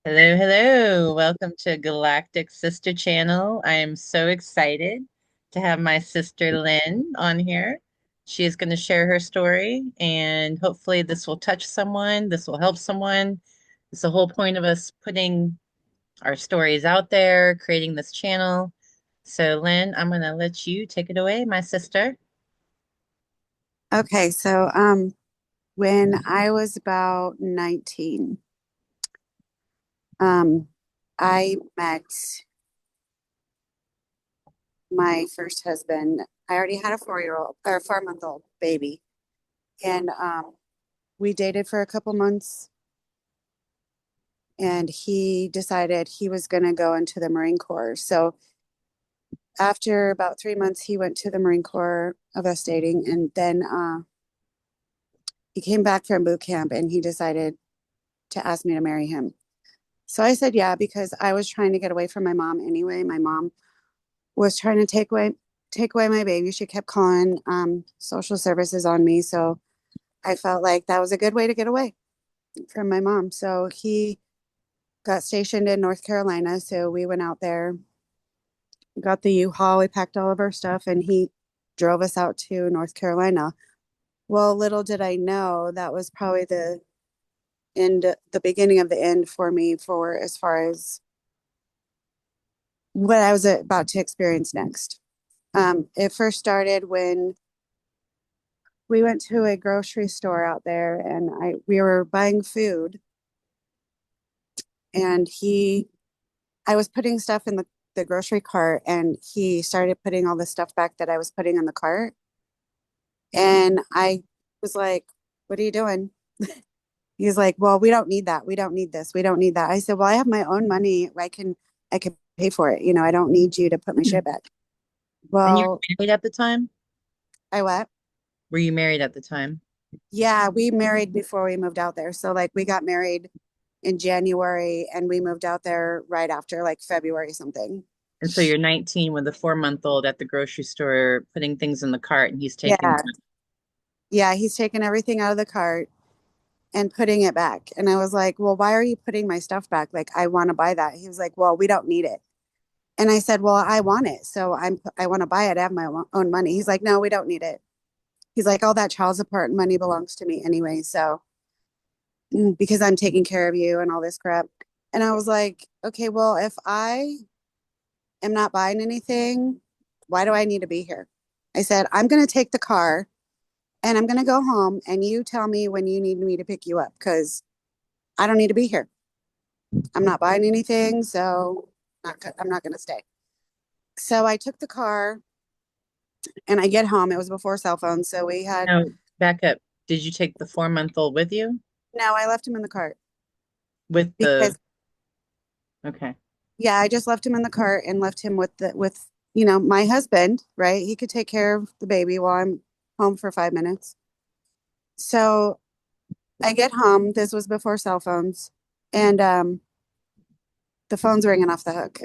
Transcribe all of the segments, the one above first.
Hello, hello. Welcome to Galactic Sister Channel. I am so excited to have my sister Lynn on here. She is going to share her story, and hopefully, this will touch someone. This will help someone. It's the whole point of us putting our stories out there, creating this channel. So, Lynn, I'm going to let you take it away, my sister. Okay, so when I was about 19, um, I met my first husband. I already had a 4-year-old or 4-month-old baby, and we dated for a couple months, and he decided he was going to go into the Marine Corps. So after about 3 months, he went to the Marine Corps of us dating, and then he came back from boot camp, and he decided to ask me to marry him. So I said yeah because I was trying to get away from my mom anyway. My mom was trying to take away my baby. She kept calling social services on me. So I felt like that was a good way to get away from my mom. So he got stationed in North Carolina. So we went out there, got the U-Haul, we packed all of our stuff, and he drove us out to North Carolina. Well, little did I know that was probably the beginning of the end for me for as far as what I was about to experience next. It first started when we went to a grocery store out there, and we were buying food, and I was putting stuff in the grocery cart, and he started putting all the stuff back that I was putting in the cart. And I was like, "What are you doing?" He's like, "Well, we don't need that. We don't need this. We don't need that." I said, "Well, I have my own money. I can pay for it. I don't need you to put my shit back." And you Well, were married at the time? I what? Were you married at the time? Yeah, we married before we moved out there. So like we got married in January and we moved out there right after, like February something. And so you're 19 with a 4-month-old at the grocery store putting things in the cart, and he's taking Yeah. Yeah, he's taking everything out of the cart and putting it back. And I was like, "Well, why are you putting my stuff back? Like I want to buy that." He was like, "Well, we don't need it." And I said, "Well, I want it. So I want to buy it. I have my own money." He's like, "No, we don't need it." He's like, "All that child support money belongs to me anyway. So because I'm taking care of you and all this crap." And I was like, "Okay, well, if I am not buying anything, why do I need to be here?" I said, "I'm going to take the car and I'm going to go home and you tell me when you need me to pick you up because I don't need to be here. I'm not buying anything, so I'm not going to stay." So I took the car and I get home. It was before cell phones, so we had No, back up. Did you take the 4-month-old with you? no, I left him in the cart With the, because okay. yeah, I just left him in the cart and left him with my husband, right? He could take care of the baby while I'm home for 5 minutes. So I get home. This was before cell phones, and the phone's ringing off the hook.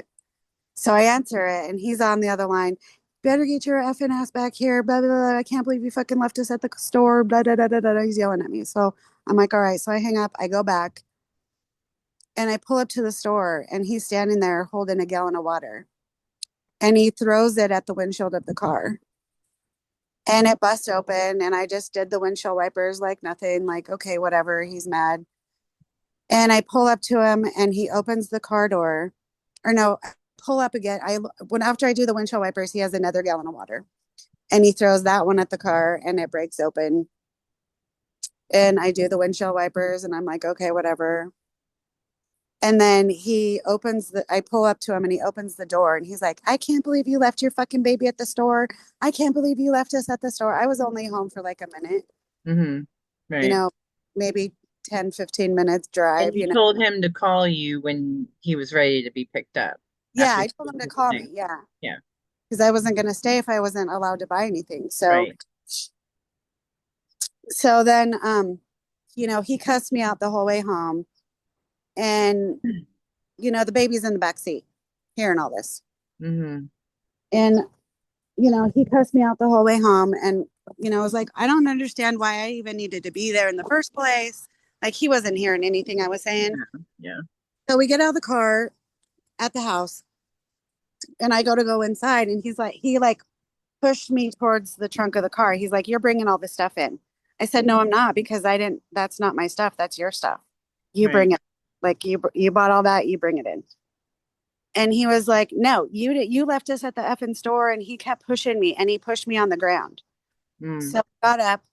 So I answer it, and he's on the other line. "Better get your effing ass back here. Blah, blah, blah. I can't believe you fucking left us at the store. Blah, blah, blah, blah, blah." He's yelling at me. So I'm like, "All right." So I hang up. I go back, and I pull up to the store, and he's standing there holding a gallon of water, and he throws it at the windshield of the car. And it busts open, and I just did the windshield wipers like nothing, like, okay, whatever. He's mad. And I pull up to him and he opens the car door. Or no, pull up again. When after I do the windshield wipers, he has another gallon of water. And he throws that one at the car and it breaks open. And I do the windshield wipers and I'm like, okay, whatever. And then I pull up to him and he opens the door and he's like, "I can't believe you left your fucking baby at the store. I can't believe you left us at the store." I was only home for like a minute, Mm-hmm. you Right. know, maybe 10, 15 minutes And drive, you told him to call you when he was ready to be picked up Yeah, after I told him to call me. thing. Yeah. Yeah, Because I wasn't going to stay if I wasn't allowed to buy anything. So, right. so then, he cussed me out the whole way home. And, the baby's in the back seat hearing all this. Mm-hmm. And, he cussed me out the whole way home. And, I was like, "I don't understand why I even needed to be there in the first place." Like, he wasn't hearing anything I was saying. Yeah, yeah. So we get out of the car at the house and I go inside and he like pushed me towards the trunk of the car. He's like, "You're bringing all this stuff in." I said, "No, I'm not because I didn't, that's not my stuff. That's your stuff. You Right. bring it. Like you bought all that, you bring it in." And he was like, "No, you left us at the effing store." And he kept pushing me and he pushed me on the ground. Mm. So I got up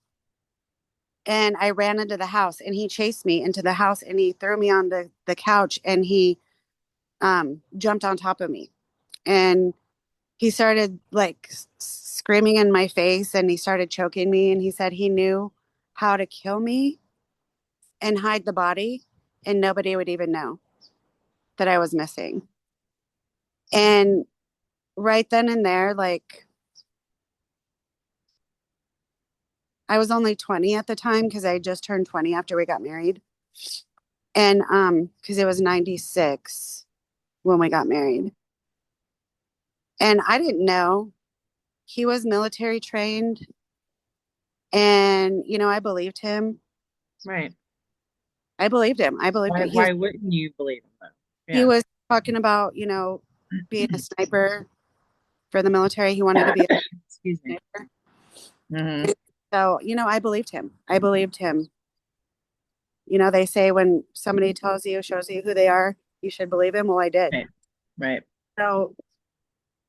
and I ran into the house and he chased me into the house and he threw me on the couch and he jumped on top of me. And he started like screaming in my face and he started choking me and he said he knew how to kill me and hide the body and nobody would even know that I was missing. And right then and there, like I was only 20 at the time because I just turned 20 after we got married. And because it was 96 when we got married. And I didn't know he was military trained and I believed him. Right. I believed him. I believed Why him. why wouldn't you believe him though? He Yeah. was talking about, being a sniper for the military. He wanted to be a Excuse me. sniper. Hmm. So, I believed him. I believed him. They say when somebody tells you, shows you who they are, you should believe him. Well, I did. Right. Right. So,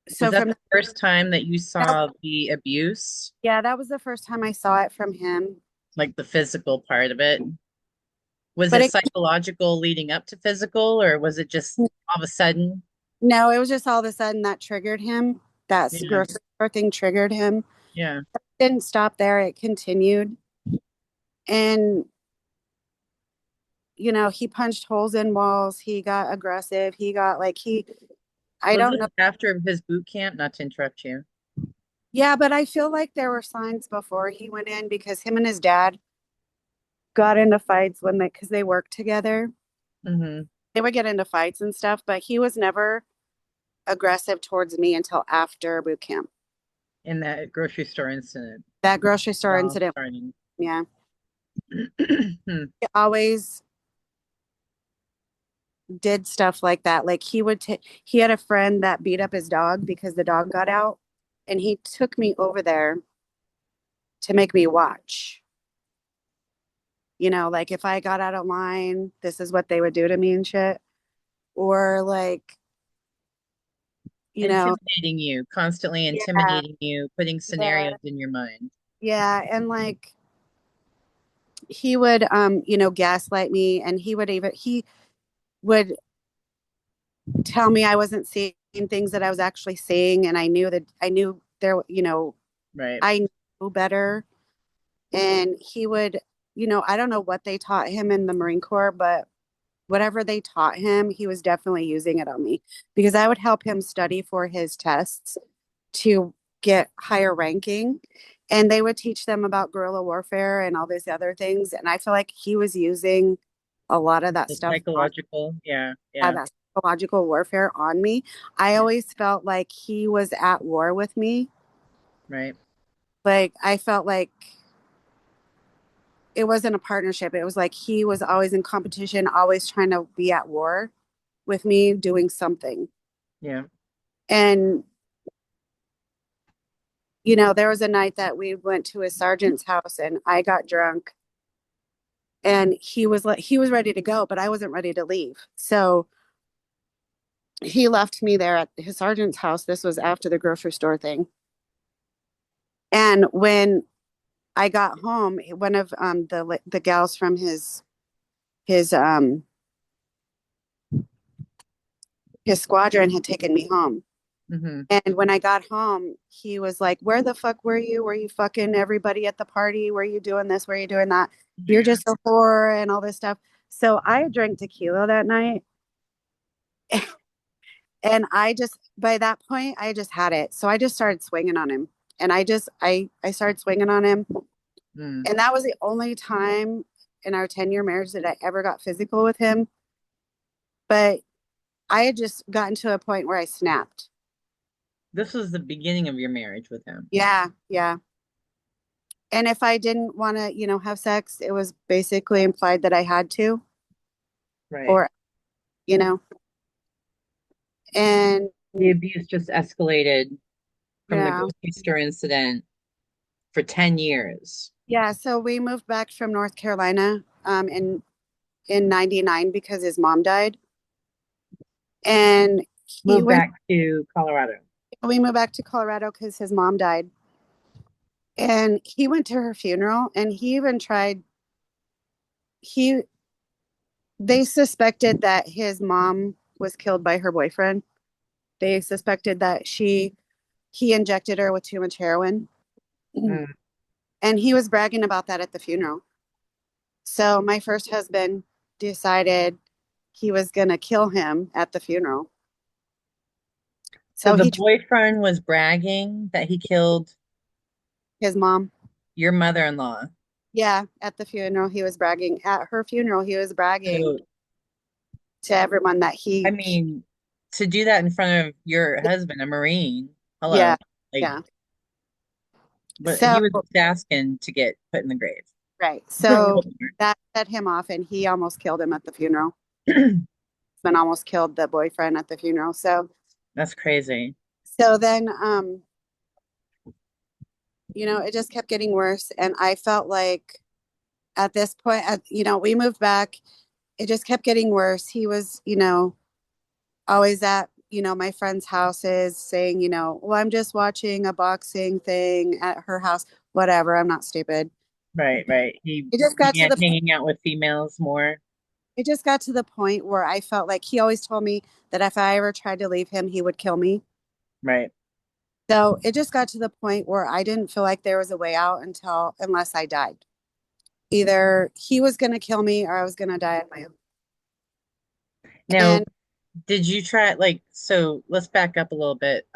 Was so that from the first time that you that, saw the abuse, yeah, that was the first time I saw it from him. like the physical part of it? Was But it psychological leading up to physical, or was it just all of a sudden? no, it was just all of a sudden that triggered him. That Yeah. grocery store thing triggered him. Yeah. Didn't stop there. It continued. And, he punched holes in walls. He got aggressive. He got like, I Was don't this know. after his boot camp? Not to interrupt you. Yeah, but I feel like there were signs before he went in because him and his dad got into fights because they worked together. Hmm. They would get into fights and stuff, but he was never aggressive towards me until after boot camp. In that grocery store incident. That grocery store Well, incident. starting. Yeah. Hmm. He always did stuff like that. Like he had a friend that beat up his dog because the dog got out and he took me over there to make me watch. Like if I got out of line, this is what they would do to me and shit. Or like, you know, Intimidating you, constantly yeah, intimidating you, putting yeah, scenarios in your mind. yeah. And like he would gaslight me and he would tell me I wasn't seeing things that I was actually seeing and I knew there, Right. I knew better. And he would, I don't know what they taught him in the Marine Corps, but whatever they taught him, he was definitely using it on me because I would help him study for his tests to get higher ranking. And they would teach them about guerrilla warfare and all these other things. And I feel like he was using a lot of that The stuff on psychological. Yeah. Yeah. that psychological warfare on me. I Yeah. always felt like he was at war with me. Right. Like I felt like it wasn't a partnership. It was like he was always in competition, always trying to be at war with me doing something. Yeah. And, there was a night that we went to his sergeant's house and I got drunk and he was ready to go, but I wasn't ready to leave. So he left me there at his sergeant's house. This was after the grocery store thing. And when I got home, one of the gals from his his squadron had taken me home. Hmm. And when I got home, he was like, "Where the fuck were you? Were you fucking everybody at the party? Were you doing this? Were you doing that? You're just a whore and all this stuff." So I drank tequila that night. And by that point, I just had it. So I just started swinging on him. And I started swinging on him. Mm. And that was the only time in our 10-year marriage that I ever got physical with him. But I had just gotten to a point where I snapped. This was the beginning of your marriage with him. Yeah, yeah. And if I didn't want to, have sex, it was basically implied that I had to. Right. Or, you know, and The abuse just escalated from the yeah, grocery store incident for 10 years. yeah. So we moved back from North Carolina in '99 because his mom died, and he Moved went. back to Colorado. We moved back to Colorado because his mom died, and he went to her funeral, and he even tried. He They suspected that his mom was killed by her boyfriend. They suspected that he injected her with too much heroin. Mm. And he was bragging about that at the funeral. So my first husband decided he was going to kill him at the funeral. So So the he boyfriend was bragging that he killed his mom. your mother-in-law. Yeah, at the funeral he was bragging. At her funeral he was bragging So, to everyone that I mean, to do that in front of your husband, a Marine, hello, yeah, like, yeah. but So he was just asking to get put in the grave. right. So that set him off and he almost killed him at the funeral. And almost killed the boyfriend at the funeral. That's crazy. So then it just kept getting worse and I felt like at this point we moved back. It just kept getting worse. He was, always at, my friends' houses saying, well, I'm just watching a boxing thing at her house, whatever. I'm not stupid. Right, right. He It just got to began the hanging out with females more. it just got to the point where I felt like he always told me that if I ever tried to leave him, he would kill me. Right. So it just got to the point where I didn't feel like there was a way out unless I died. Either he was going to kill me or I was going to die on my own. Now, And did you try like so let's back up a little bit.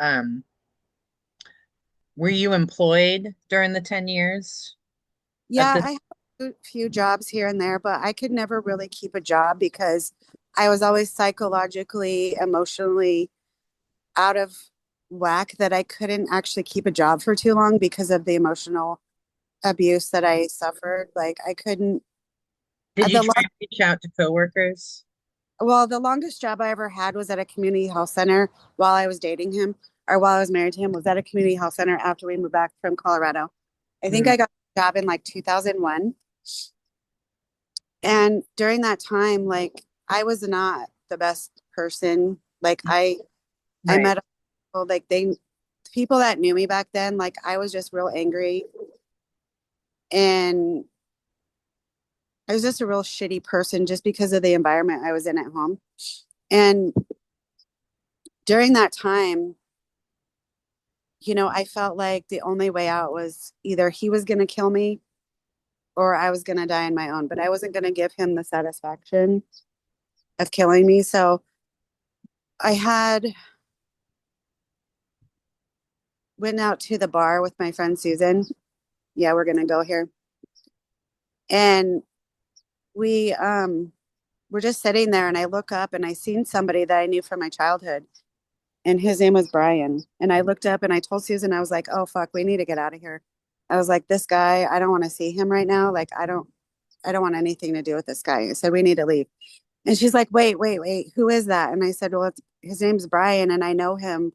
Were you employed during the 10 years of yeah, this? I had a few jobs here and there, but I could never really keep a job because I was always psychologically, emotionally out of whack that I couldn't actually keep a job for too long because of the emotional abuse that I suffered. Like I couldn't, Did you the try to reach out to coworkers? well, the longest job I ever had was at a community health center while I was dating him or while I was married to him was at a community health center after we moved back from Colorado. I think Mm, I got a job in like 2001. And during that time, like I was not the best person. I right. met people like people that knew me back then, like I was just real angry and I was just a real shitty person just because of the environment I was in at home. And during that time, I felt like the only way out was either he was going to kill me or I was going to die on my own, but I wasn't going to give him the satisfaction of killing me. So I had went out to the bar with my friend Susan. Yeah, we're going to go here. And we were just sitting there and I look up and I seen somebody that I knew from my childhood and his name was Brian. And I looked up and I told Susan, I was like, oh fuck, we need to get out of here. I was like, this guy, I don't want to see him right now. Like, I don't want anything to do with this guy. I said, we need to leave. And she's like, wait, wait, wait, who is that? And I said, well, his name's Brian and I know him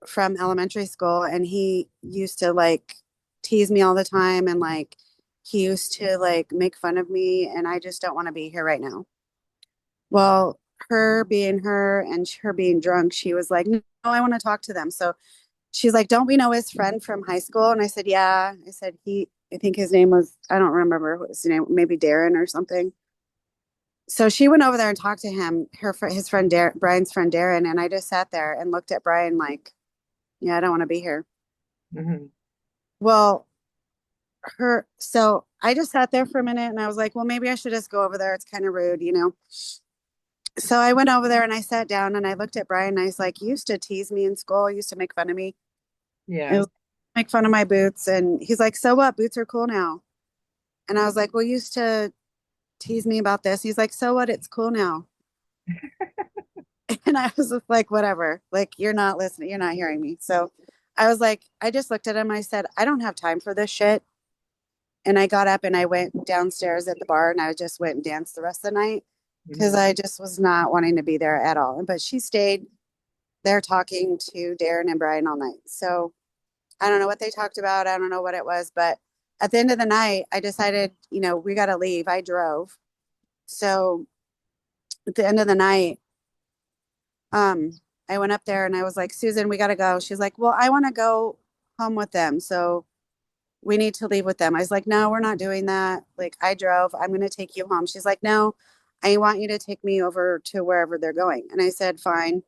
from elementary school. And he used to like tease me all the time. And like, he used to like make fun of me. And I just don't want to be here right now. Well, her being her and her being drunk, she was like, no, I want to talk to them. So she's like, don't we know his friend from high school? And I said, yeah. I said, I think his name was, I don't remember what his name, maybe Darren or something. So she went over there and talked to him, his friend, Brian's friend, Darren. And I just sat there and looked at Brian like, yeah, I don't want to be here. Mhm. Well, so I just sat there for a minute and I was like, well, maybe I should just go over there. It's kind of rude. So I went over there and I sat down and I looked at Brian and I was like, you used to tease me in school, you used to make fun of me. It Yeah. was make fun of my boots. And he's like, so what? Boots are cool now. And I was like, well, you used to tease me about this. He's like, so what? It's cool now. And I was just like, whatever. Like, you're not listening. You're not hearing me. So I was like, I just looked at him. I said, I don't have time for this shit. And I got up and I went downstairs at the bar and I just went and danced the rest of the night. because I just was not wanting to be there at all. But she stayed there talking to Darren and Brian all night. So I don't know what they talked about. I don't know what it was, but at the end of the night, I decided, we got to leave. I drove. So at the end of the night, um, I went up there and I was like, Susan, we got to go. She's like, well, I want to go home with them. So we need to leave with them. I was like, no, we're not doing that. Like, I drove. I'm going to take you home. She's like, no, I want you to take me over to wherever they're going. And I said, fine.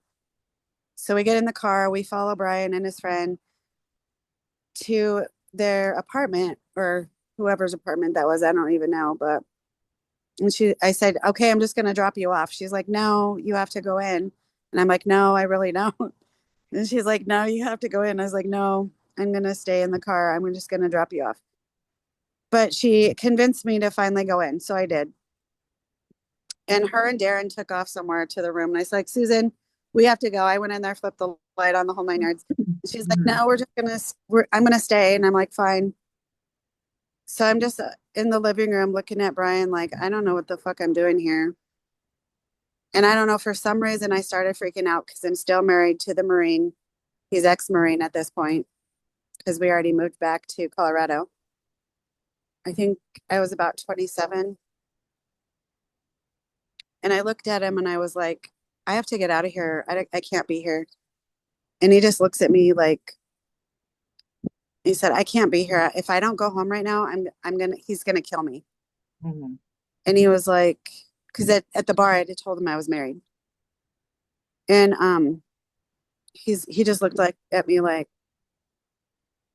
So we get in the car. We follow Brian and his friend to their apartment or whoever's apartment that was. I don't even know. But, I said, okay, I'm just going to drop you off. She's like, no, you have to go in. And I'm like, no, I really don't. And she's like, no, you have to go in. I was like, no, I'm going to stay in the car. I'm just going to drop you off. But she convinced me to finally go in. So I did. And her and Darren took off somewhere to the room. And I was like, Susan, we have to go. I went in there, flipped the light on the whole 9 yards. She's like, Mhm. no, I'm going to stay. And I'm like, fine. So I'm just in the living room looking at Brian, like, I don't know what the fuck I'm doing here. And I don't know, for some reason, I started freaking out because I'm still married to the Marine. He's ex-Marine at this point because we already moved back to Colorado. I think I was about 27. And I looked at him and I was like, I have to get out of here. I can't be here. And he just looks at me like, he said, I can't be here. If I don't go home right now, he's gonna kill me. Mhm. And he was like, because at the bar, I had told him I was married. And he just looked like at me like,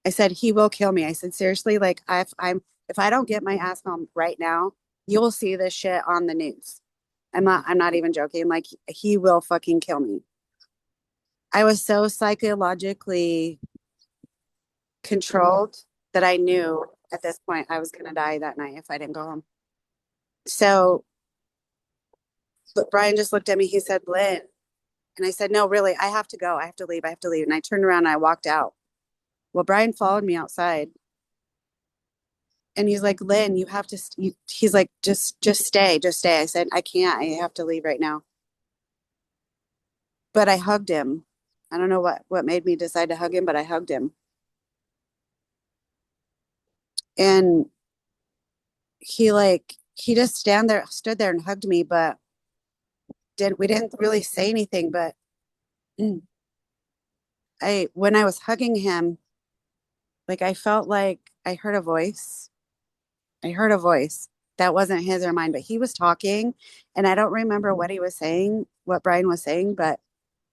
I said, he will kill me. I said, seriously, like if I don't get my ass home right now, you'll see this shit on the news. I'm not even joking. Like, he will fucking kill me. I was so psychologically controlled that I knew at this point I was going to die that night if I didn't go home. So, but Brian just looked at me. He said, Lynn. And I said, no, really, I have to go. I have to leave. I have to leave. And I turned around and I walked out. Well, Brian followed me outside and he's like, Lynn, you have to, he's like, just stay, just stay. I said, I can't. I have to leave right now. But I hugged him. I don't know what made me decide to hug him, but I hugged him. And he just stood there and hugged me, but we didn't really say anything. But when I was hugging him, like, I felt like I heard a voice. I heard a voice that wasn't his or mine, but he was talking, and I don't remember what he was saying, what Brian was saying, but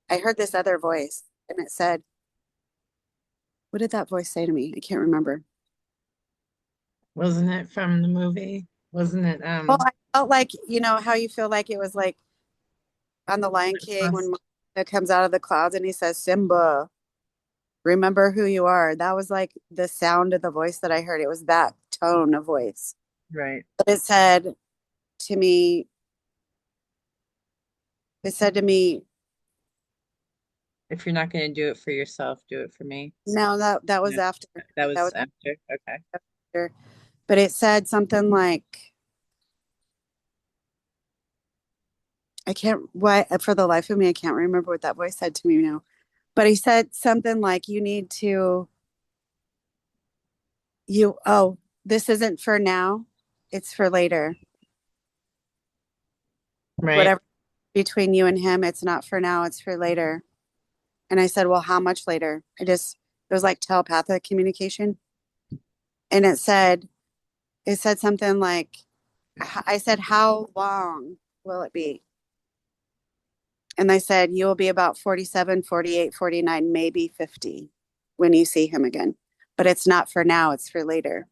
I heard this other voice, and it said, what did that voice say to me? I can't remember. Wasn't it from the movie? Wasn't it Well, I felt like, how you feel like it was like on The Lion King when Lost? Mufasa comes out of the clouds and he says, Simba, remember who you are. That was like the sound of the voice that I heard. It was that tone of voice. Right. But to me, it said to me, If you're not going to do it for yourself, do it for me. no, that was No, after. that That was was after. Okay. after. But it said something like, I can't, what, for the life of me, I can't remember what that voice said to me now. But he said something like, oh, this isn't for now, it's for later. Right. Whatever between you and him, it's not for now, it's for later. And I said, well, how much later? It was like telepathic communication. And it said something like, I said, how long will it be? And I said, you will be about 47, 48, 49, maybe 50 when you see him again. But it's not for now, it's for later.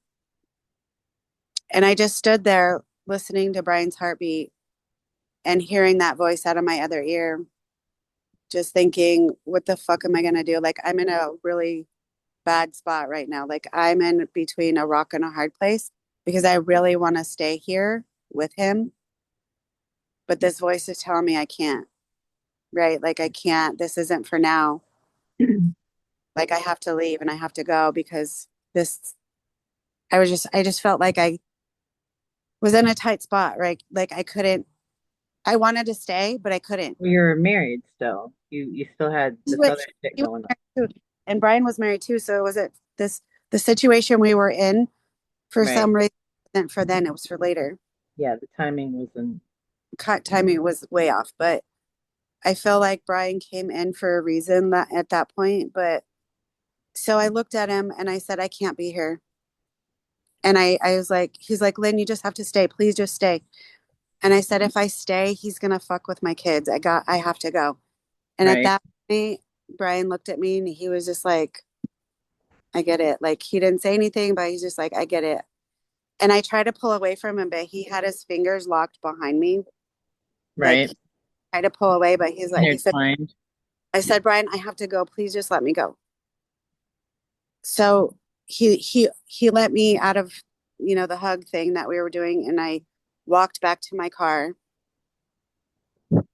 And I just stood there listening to Brian's heartbeat and hearing that voice out of my other ear, just thinking, what the fuck am I going to do? Like, I'm in a really bad spot right now. Like, I'm in between a rock and a hard place because I really want to stay here with him. But this voice is telling me I can't, right? Like, I can't. This isn't for now. Like, I have to leave and I have to go because I just felt like I was in a tight spot, right? Like, I wanted to stay, but I couldn't. Well, you're married still. You still had He this was, other shit he was going on. married too, and Brian was married too. So it was it this the situation we were in for Right. some reason wasn't for then, it was for later. Yeah, the timing wasn't Timing was way off, but I feel like Brian came in for a reason that at that point. But so I looked at him and I said, I can't be here. And I was like, he's like, Lynn, you just have to stay. Please just stay. And I said, if I stay, he's gonna fuck with my kids. I have to go. And at right. that point, Brian looked at me and he was just like, I get it. Like he didn't say anything, but he's just like, I get it. And I tried to pull away from him, but he had his fingers locked behind me. Like Right. he tried to pull away, but he's like, he said, Intertwined. I said, Brian, I have to go. Please just let me go. So he let me out of, the hug thing that we were doing, and I walked back to my car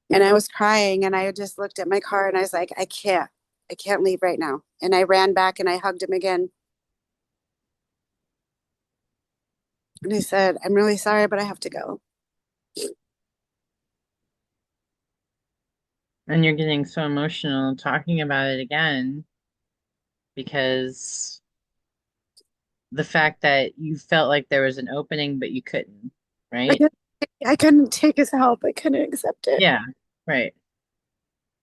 and I was crying and I just looked at my car and I was like, I can't leave right now. And I ran back and I hugged him again. And I said, I'm really sorry, but I have to go. And you're getting so emotional talking about it again because the fact that you felt like there was an opening, but you couldn't, I right? couldn't, I couldn't take his help. I couldn't accept it Yeah, right.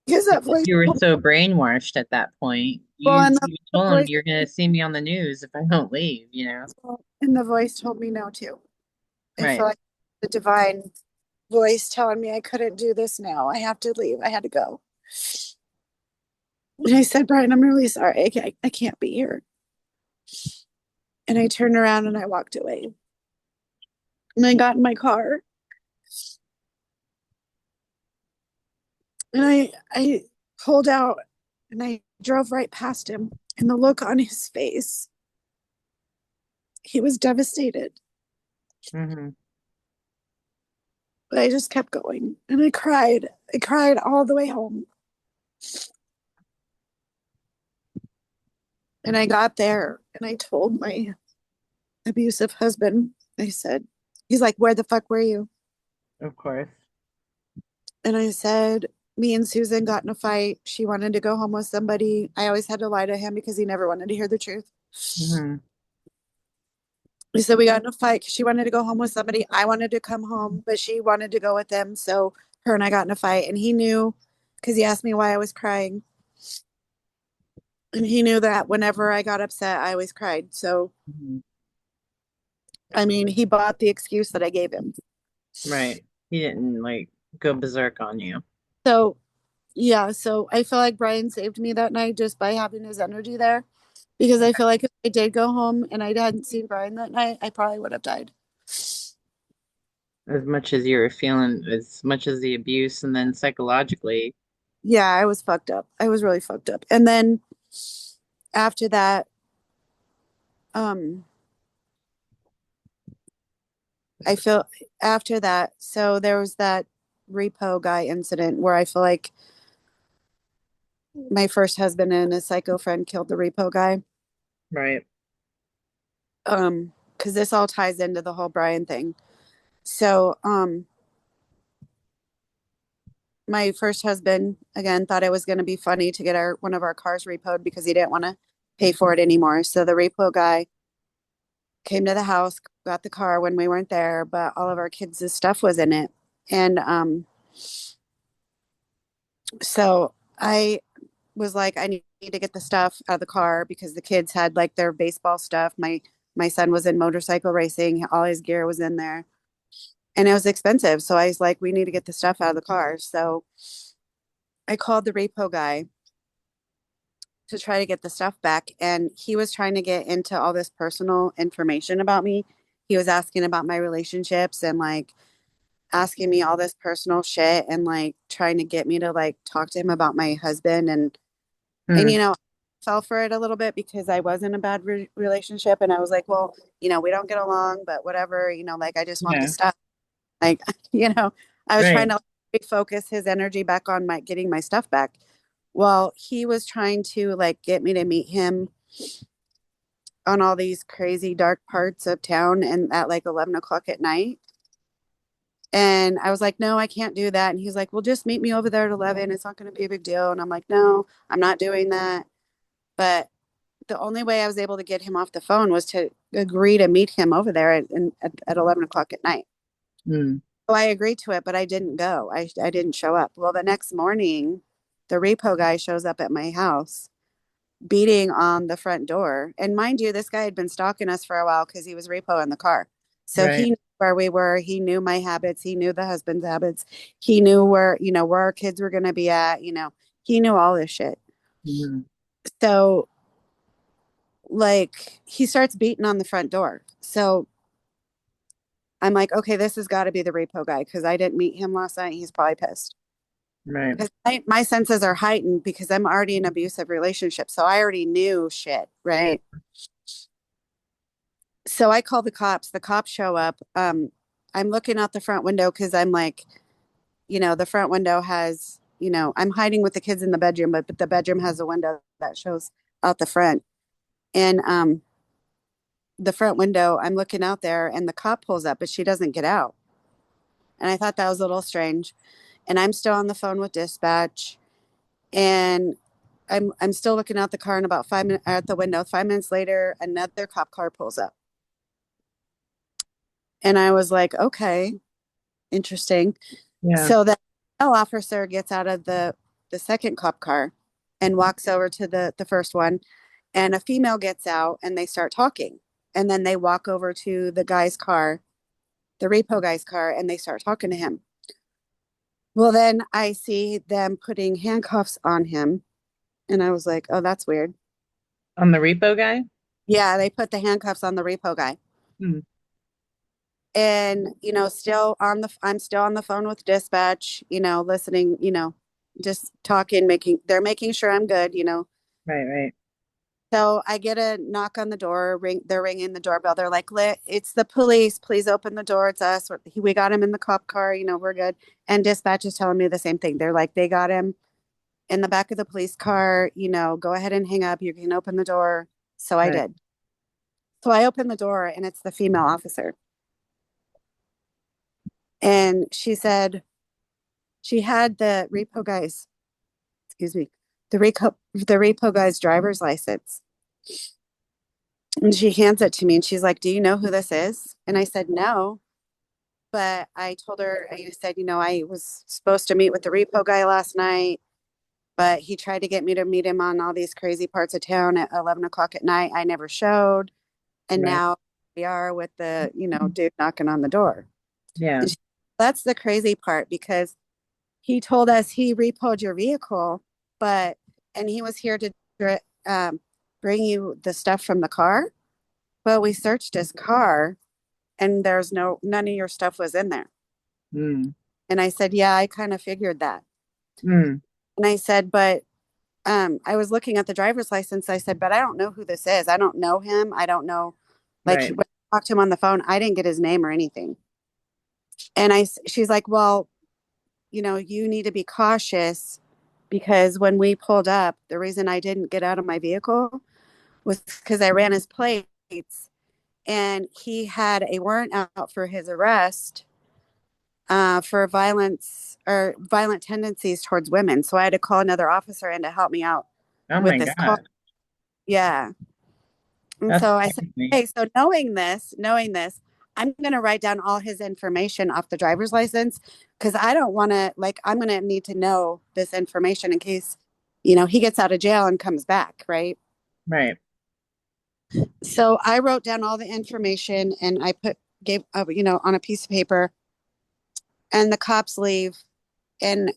because that Because voice, you were so brainwashed at that point. well, You and even the told him voice, you're going to see me on the news if I don't leave. and the voice told me no too. I feel Right. like the divine voice telling me I couldn't do this now. I have to leave. I had to go. And I said, Brian, I'm really sorry. I can't be here. And I turned around and I walked away. And I got in my car and I pulled out and I drove right past him. And the look on his face, he was devastated. Hmm. But I just kept going and I cried. I cried all the way home. And I got there and I told my abusive husband, I said, he's like, where the fuck were you? Of course. And I said, me and Susan got in a fight. She wanted to go home with somebody. I always had to lie to him because he never wanted to hear the truth. Hmm. He said we got in a fight because she wanted to go home with somebody. I wanted to come home, but she wanted to go with them. So her and I got in a fight. And he knew because he asked me why I was crying. And he knew that whenever I got upset, I always cried. So, Hmm. I mean, he bought the excuse that I gave him. Right. He didn't like go berserk on you. So, yeah. So I feel like Brian saved me that night just by having his energy there. Because I feel like if I did go home and I hadn't seen Brian that night, I probably would have died. As much as you were feeling, as much as the abuse, and then psychologically. Yeah, I was fucked up. I was really fucked up. And then after that, um, I feel after that, so there was that repo guy incident where I feel like my first husband and his psycho friend killed the repo guy. Right. Because this all ties into the whole Brian thing. So, my first husband again thought it was going to be funny to get our one of our cars repoed because he didn't want to pay for it anymore. So the repo guy came to the house, got the car when we weren't there, but all of our kids' stuff was in it. And so I was like, I need to get the stuff out of the car because the kids had like their baseball stuff. My son was in motorcycle racing, all his gear was in there. And it was expensive. So I was like, we need to get the stuff out of the car. So I called the repo guy to try to get the stuff back. And he was trying to get into all this personal information about me. He was asking about my relationships and like asking me all this personal shit and like trying to get me to like talk to him about my husband and Hmm. fell for it a little bit because I was in a bad relationship and I was like, well, we don't get along, but whatever, like I just want the Yeah. stuff. Like, I was trying Right. to like, refocus his energy back on my getting my stuff back. Well, he was trying to like get me to meet him on all these crazy dark parts of town and at like 11 o'clock at night. And I was like, no, I can't do that. And he's like, well, just meet me over there at 11. It's not going to be a big deal. And I'm like, no, I'm not doing that. But the only way I was able to get him off the phone was to agree to meet him over there at 11 o'clock at night. Mm. So I agreed to it, but I didn't go. I didn't show up. Well, the next morning, the repo guy shows up at my house beating on the front door. And mind you, this guy had been stalking us for a while because he was repo in the car. So he Right. knew where we were. He knew my habits. He knew the husband's habits. He knew where, where our kids were going to be at. He knew all this shit. Mm. So, like, he starts beating on the front door. So I'm like, okay, this has got to be the repo guy because I didn't meet him last night. He's probably pissed. Right. Because my senses are heightened because I'm already in an abusive relationship. So I already knew shit, right? So I call the cops. The cops show up. I'm looking out the front window because I'm like, the front window has, I'm hiding with the kids in the bedroom, but the bedroom has a window that shows out the front. And the front window, I'm looking out there and the cop pulls up, but she doesn't get out. And I thought that was a little strange. And I'm still on the phone with dispatch. And I'm still looking out the car and about 5 minutes at the window. 5 minutes later, another cop car pulls up. And I was like, okay, interesting. Yeah. So that officer gets out of the second cop car and walks over to the first one, and a female gets out and they start talking. And then they walk over to the guy's car, the repo guy's car, and they start talking to him. Well, then I see them putting handcuffs on him, and I was like, "Oh, that's weird." On the repo guy? Yeah, they put the handcuffs on the repo guy. Mm. And I'm still on the phone with dispatch, listening, just talking, they're making sure I'm good. Right, right, So I get a knock on the door, they're ringing the doorbell. They're like, it's the police, please open the door, it's us. We got him in the cop car, we're good. And dispatch is telling me the same thing. They're like, they got him in the back of the police car, go ahead and hang up, you can open the door. So I right. did. So I opened the door and it's the female officer. And she said, she had the repo guy's, excuse me, the repo guy's driver's license. And she hands it to me and she's like, "Do you know who this is?" And I said, "No." But I told her, I said, I was supposed to meet with the repo guy last night, but he tried to get me to meet him on all these crazy parts of town at 11 o'clock at night. I never showed. And Right. now we are with the, dude knocking on the door. Yeah. And that's the crazy part because he told us he repoed your vehicle, but and he was here to um, bring you the stuff from the car. But we searched his car, and none of your stuff was in there. Mm. And I said, yeah, I kind of figured that. Mm. And I said, but I was looking at the driver's license. I said, but I don't know who this is. I don't know him. I don't know. Like Right. when I talked to him on the phone, I didn't get his name or anything. And she's like, well, you need to be cautious because when we pulled up, the reason I didn't get out of my vehicle was because I ran his plates and he had a warrant out for his arrest for violence or violent tendencies towards women. So I had to call another officer in to help me out Oh with my this call. God. Yeah. And That's so I said, crazy. hey, so knowing this, I'm going to write down all his information off the driver's license because I don't want to, like, I'm going to need to know this information in case, he gets out of jail and comes back. Right. Right. So I wrote down all the information and gave, on a piece of paper and the cops leave. And,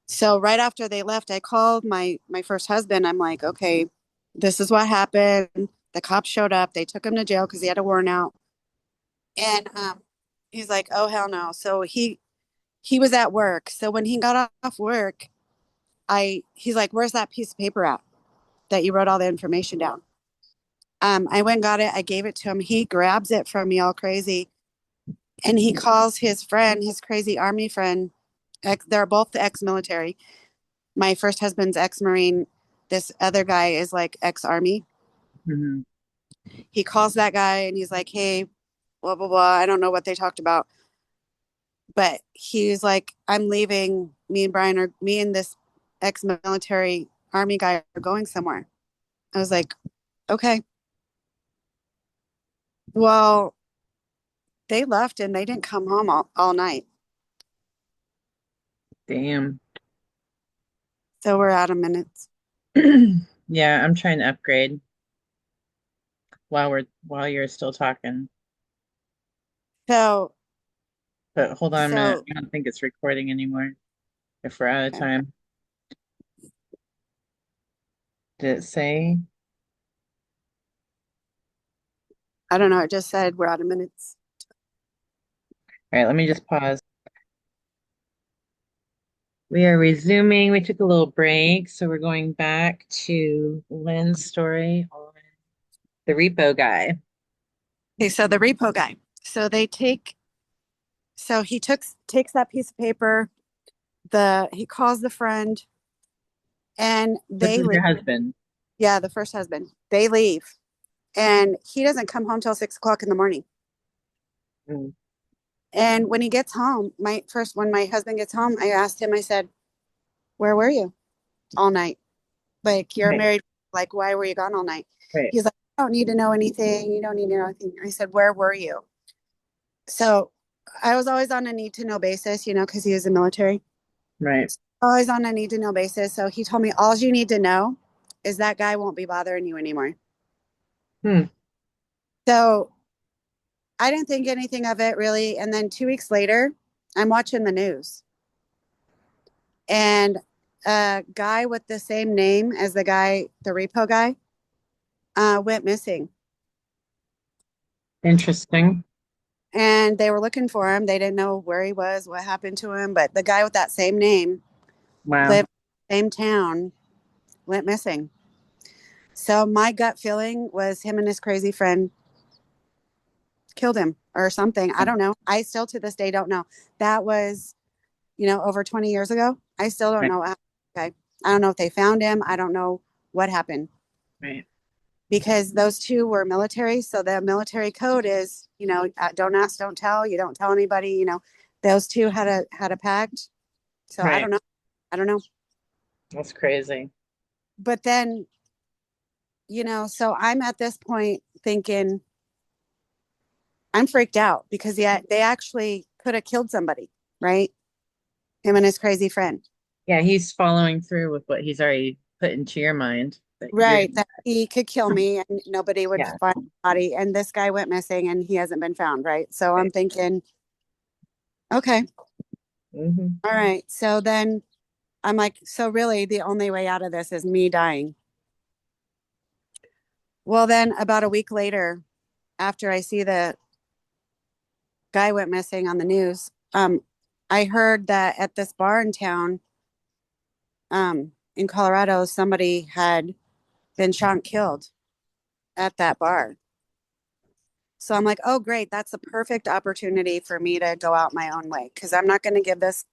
so right after they left, I called my first husband. I'm like, okay, this is what happened. The cops showed up. They took him to jail because he had a warrant out. And he's like, oh hell no. So he was at work. So when he got off work, he's like, where's that piece of paper at that you wrote all the information down? I went and got it. I gave it to him. He grabs it from me all crazy, and he calls his friend, his crazy army friend. They're both ex-military. My first husband's ex-marine. This other guy is like ex-army. Hmm. He calls that guy and he's like, hey, blah blah blah. I don't know what they talked about. But he's like, I'm leaving. Me and this ex-military army guy are going somewhere. I was like, okay. Well, they left and they didn't come home all night. Damn. So we're out of minutes. Yeah, I'm trying to upgrade while you're still talking. So, But hold on a minute. so I don't think it's recording anymore if we're out of okay. time. Did it say? I don't know. It just said we're out of minutes. All right, let me just pause. We are resuming. We took a little break, so we're going back to Lynn's story on the repo guy. Okay, so the repo guy. So they take so he takes that piece of paper, he calls the friend and This they is leave. your husband. Yeah, the first husband. They leave. And he doesn't come home till 6 o'clock in the morning. Mm, And when he gets home, when my husband gets home, I asked him, I said, where were you all night? Like, you're right, married. Like, why were you gone all night? right, He's like, I don't need to know anything. You don't need to know anything. I said, where were you? So I was always on a need to know basis, because he was in the military. right. Always on a need to know basis. So he told me, all you need to know is that guy won't be bothering you anymore. Hmm. So I didn't think anything of it really. And then 2 weeks later, I'm watching the news and a guy with the same name as the repo guy, went missing. Interesting. And they were looking for him. They didn't know where he was, what happened to him. But the guy with that same name Wow. lived in the same town, went missing. So my gut feeling was him and his crazy friend killed him or something. I don't know. I still to this day don't know. That was, over 20 years ago. I still don't Right, know. Okay. I don't know if they found him. I don't know what happened right, because those two were military. So the military code is, don't ask, don't tell. You don't tell anybody. Those two had a pact. So I right. don't know. I don't know. That's crazy. But then, so I'm at this point thinking I'm freaked out because yeah, they actually could have killed somebody, right? Him and his crazy friend. Yeah, he's following through with what he's already put into your mind that you're, Right, that he could kill me and nobody would yeah, find the body. And this guy went missing and he hasn't been found, right? So I'm right. thinking, okay, Hmm. all right. So then I'm like, so really the only way out of this is me dying. Well, then about a week later, after I see the guy went missing on the news, I heard that at this bar in town, in Colorado, somebody had been shot and killed at that bar. So I'm like, oh, great. That's a perfect opportunity for me to go out my own way because I'm not going to give this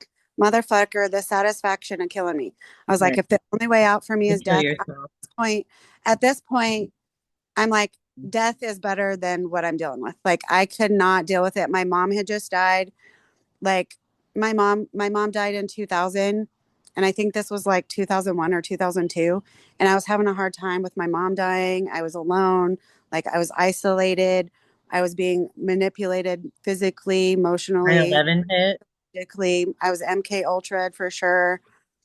motherfucker the satisfaction of killing me. I was like, Right. if the only way out for me To is kill death, yourself. at this point, I'm like, death is better than what I'm dealing with. Like, I could not deal with it. My mom had just died. Like, my mom died in 2000. And I think this was like 2001 or 2002. And I was having a hard time with my mom dying. I was alone. Like, I was isolated. I was being manipulated physically, emotionally, 9/11 hit physically. I was MK Ultra for sure.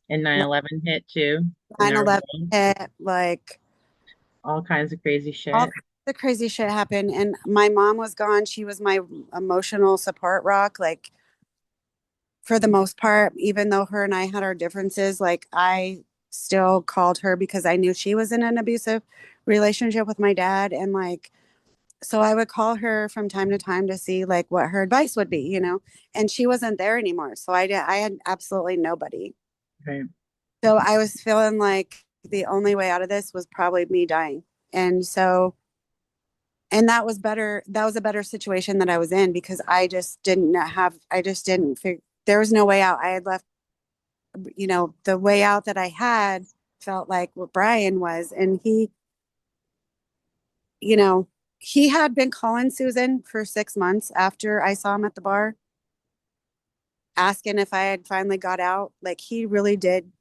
and 9/11 hit too in our 9/11 world. hit, like All kinds of crazy all shit. the crazy shit happened. And my mom was gone. She was my emotional support rock. Like, for the most part, even though her and I had our differences, like I still called her because I knew she was in an abusive relationship with my dad. And like, so I would call her from time to time to see like what her advice would be, and she wasn't there anymore. So I had absolutely nobody. Right. So I was feeling like the only way out of this was probably me dying. And so, and that was better. That was a better situation that I was in because I just didn't figure, there was no way out. I had left, the way out that I had felt like what Brian was. And you know, he had been calling Susan for 6 months after I saw him at the bar. asking if I had finally got out. Like he really did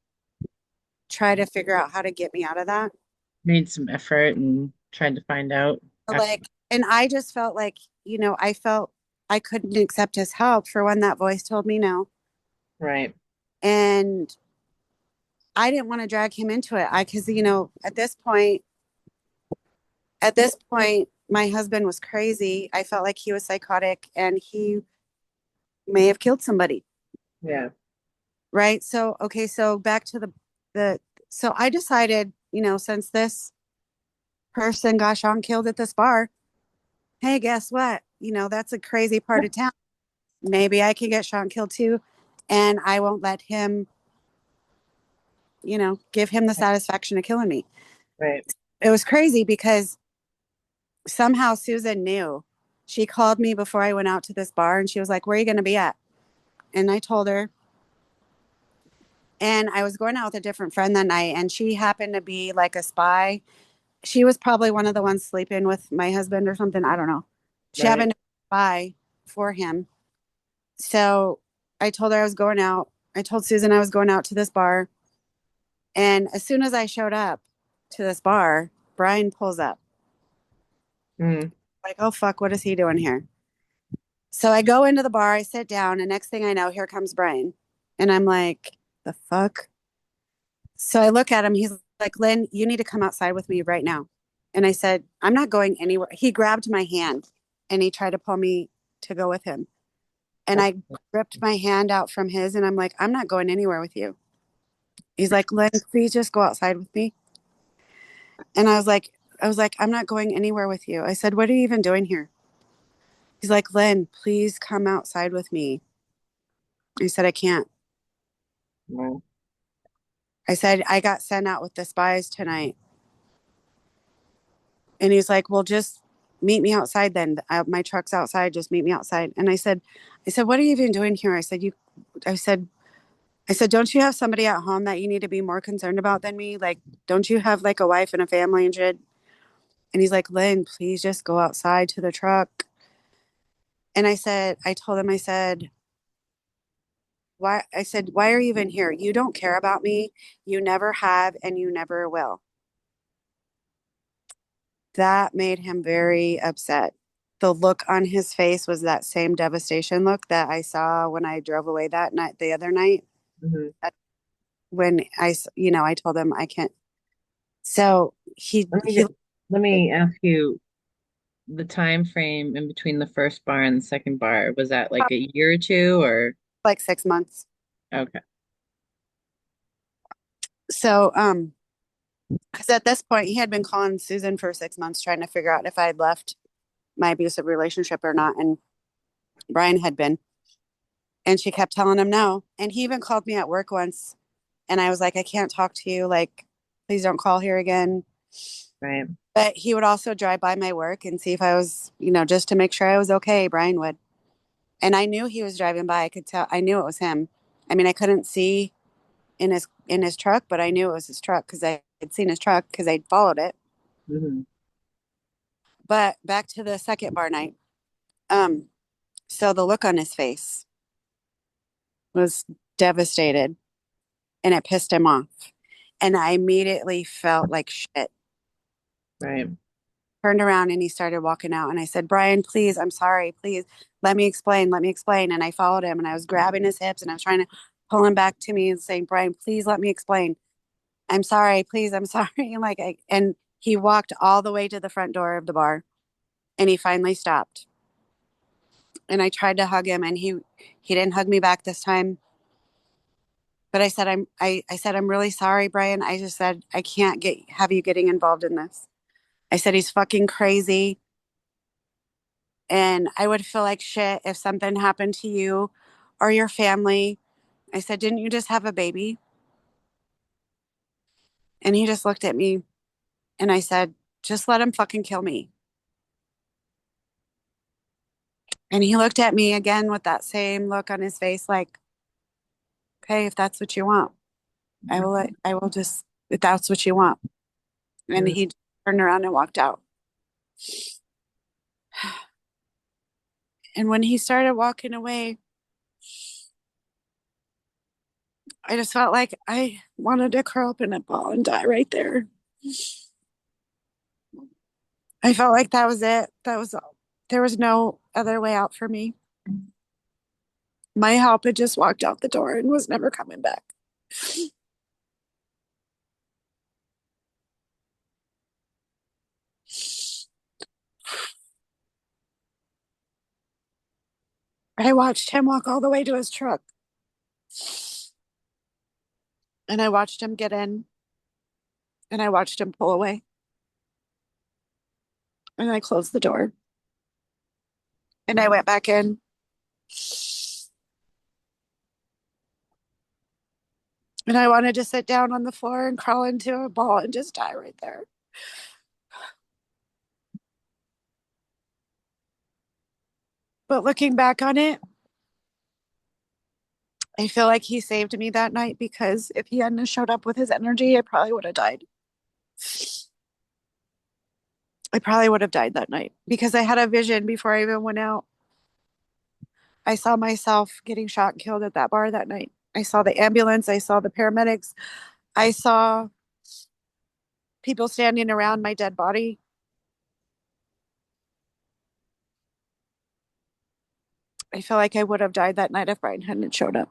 try to figure out how to get me out of that. Made some effort and tried to find out after. Like, and I just felt like, I felt I couldn't accept his help for when that voice told me no. Right. And I didn't want to drag him into it. Because, at this point, my husband was crazy. I felt like he was psychotic and he may have killed somebody. Yeah. Right. So, okay. So back to so I decided, since this person got shot and killed at this bar, hey, guess what? That's a crazy part of town. Maybe I can get shot and killed too. And I won't let him, give him the satisfaction of killing me. Right. It was crazy because somehow Susan knew. She called me before I went out to this bar and she was like, "Where are you going to be at?" And I told her. And I was going out with a different friend that night and she happened to be like a spy. She was probably one of the ones sleeping with my husband or something. I don't know. She Right. happened to be a spy for him. So I told her I was going out. I told Susan I was going out to this bar. And as soon as I showed up to this bar, Brian pulls up. Mm. Like, oh, fuck, what is he doing here? So I go into the bar, I sit down, and next thing I know, here comes Brian. And I'm like, the fuck? So I look at him. He's like, Lynn, you need to come outside with me right now. And I said, I'm not going anywhere. He grabbed my hand and he tried to pull me to go with him. And I ripped my hand out from his and I'm like, I'm not going anywhere with you. He's like, Lynn, please just go outside with me. And I was like, I'm not going anywhere with you. I said, what are you even doing here? He's like, Lynn, please come outside with me. I said, I can't. Well, I said, I got sent out with the spies tonight. And he's like, well, just meet me outside then. My truck's outside. Just meet me outside. And I said, what are you even doing here? I said, don't you have somebody at home that you need to be more concerned about than me? Like, don't you have like a wife and a family and shit? And he's like, Lynn, please just go outside to the truck. And I told him, I said, why? I said, why are you even here? You don't care about me. You never have, and you never will. That made him very upset. The look on his face was that same devastation look that I saw when I drove away that night, the other night, mhm. when I told him I can't. So Let me he get, let me ask you the time frame in between the first bar and the second bar. Was that like a year or two or like 6 months. okay. So, because at this point he had been calling Susan for 6 months trying to figure out if I had left my abusive relationship or not, and Brian had been, and she kept telling him no. And he even called me at work once, and I was like, I can't talk to you. Like, please don't call here again. Right. But he would also drive by my work and see if I was, just to make sure I was okay. Brian would. And I knew he was driving by. I could tell. I knew it was him. I mean, I couldn't see in his truck, but I knew it was his truck because I had seen his truck because I'd followed it. Hmm. But back to the second bar night. Um, so the look on his face was devastated and it pissed him off. And I immediately felt like shit. Right. Turned around and he started walking out. And I said, Brian, please, I'm sorry. Please let me explain. Let me explain. And I followed him and I was grabbing his hips and I was trying to pull him back to me and saying, Brian, please let me explain. I'm sorry. Please, I'm sorry. And he walked all the way to the front door of the bar and he finally stopped. And I tried to hug him and he didn't hug me back this time. But I said I'm really sorry, Brian. I just said I can't have you getting involved in this. I said he's fucking crazy and I would feel like shit if something happened to you or your family. I said, didn't you just have a baby? And he just looked at me and I said, just let him fucking kill me. And he looked at me again with that same look on his face, like, okay, if that's what you want, I will just, if that's what you want. And Mhm. he turned around and walked out. And when he started walking away, I just felt like I wanted to curl up in a ball and die right there. I felt like that was it. That was all. There was no other way out for me. My help had just walked out the door and was never coming back. I watched him walk all the way to his truck and I watched him get in and I watched him pull away and I closed the door and I went back in and I wanted to sit down on the floor and crawl into a ball and just die right there. But looking back on it, I feel like he saved me that night because if he hadn't showed up with his energy, I probably would have died. I probably would have died that night because I had a vision before I even went out. I saw myself getting shot and killed at that bar that night. I saw the ambulance. I saw the paramedics. I saw people standing around my dead body. I feel like I would have died that night if Brian hadn't showed up.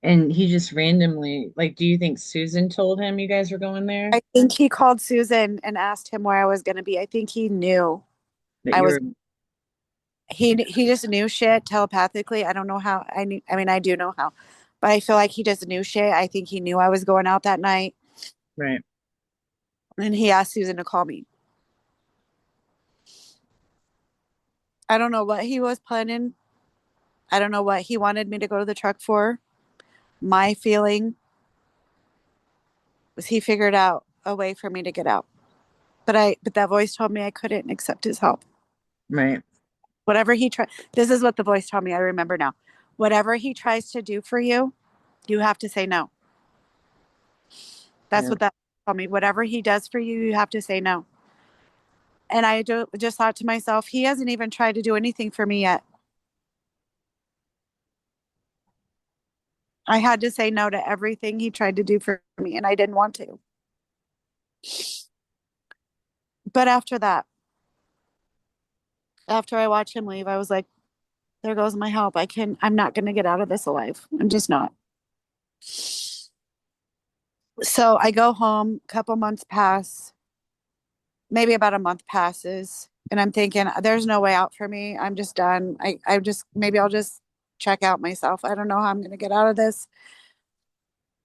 And he just randomly, like, do you think Susan told him you guys were going there? I think he called Susan and asked him where I was going to be. I think he knew That I you was. were, He just knew shit telepathically. I don't know how. I knew. I mean, I do know how, but I feel like he just knew shit. I think he knew I was going out that night, right, and he asked Susan to call me. I don't know what he was planning. I don't know what he wanted me to go to the truck for. My feeling was he figured out a way for me to get out. But that voice told me I couldn't accept his help. right. Whatever he tried, this is what the voice told me. I remember now. Whatever he tries to do for you, you have to say no. That's Yeah. what that told me. Whatever he does for you, you have to say no. And just thought to myself, he hasn't even tried to do anything for me yet. I had to say no to everything he tried to do for me, and I didn't want to. But after that, after I watched him leave, I was like, there goes my help. I'm not going to get out of this alive. I'm just not. So I go home, a couple months pass, maybe about a month passes, and I'm thinking, there's no way out for me. I'm just done. Maybe I'll just check out myself. I don't know how I'm going to get out of this.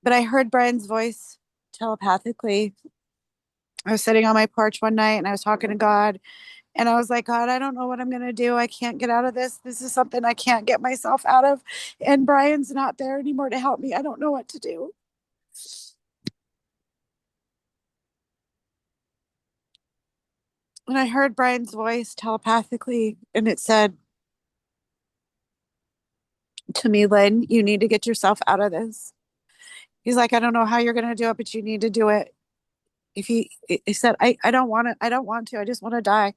But I heard Brian's voice telepathically. I was sitting on my porch one night and I was talking to God. And I was like, God, I don't know what I'm going to do. I can't get out of this. This is something I can't get myself out of. And Brian's not there anymore to help me. I don't know what to do. And I heard Brian's voice telepathically, and it said to me, Lynn, you need to get yourself out of this. He's like, I don't know how you're going to do it, but you need to do it. He said, I don't want to, I don't want to, I just want to die.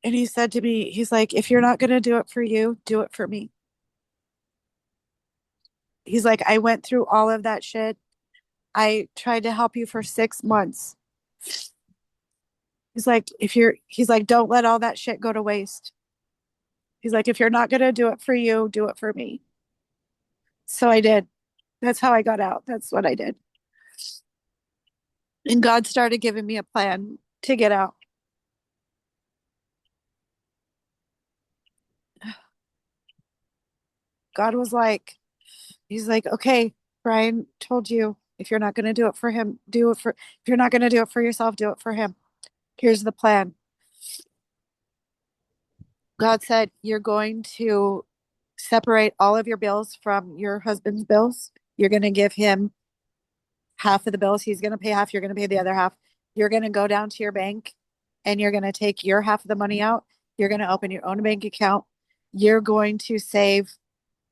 And he said to me, he's like, if you're not going to do it for you, do it for me. He's like, I went through all of that shit. I tried to help you for 6 months. He's like, don't let all that shit go to waste. He's like, if you're not going to do it for you, do it for me. So I did. That's how I got out. That's what I did. And God started giving me a plan to get out. God was like, he's like, okay, Brian told you if you're not going to do it for him, if you're not going to do it for yourself, do it for him. Here's the plan. God said, you're going to separate all of your bills from your husband's bills. You're going to give him half of the bills. He's going to pay half. You're going to pay the other half. You're going to go down to your bank and you're going to take your half of the money out. You're going to open your own bank account. You're going to save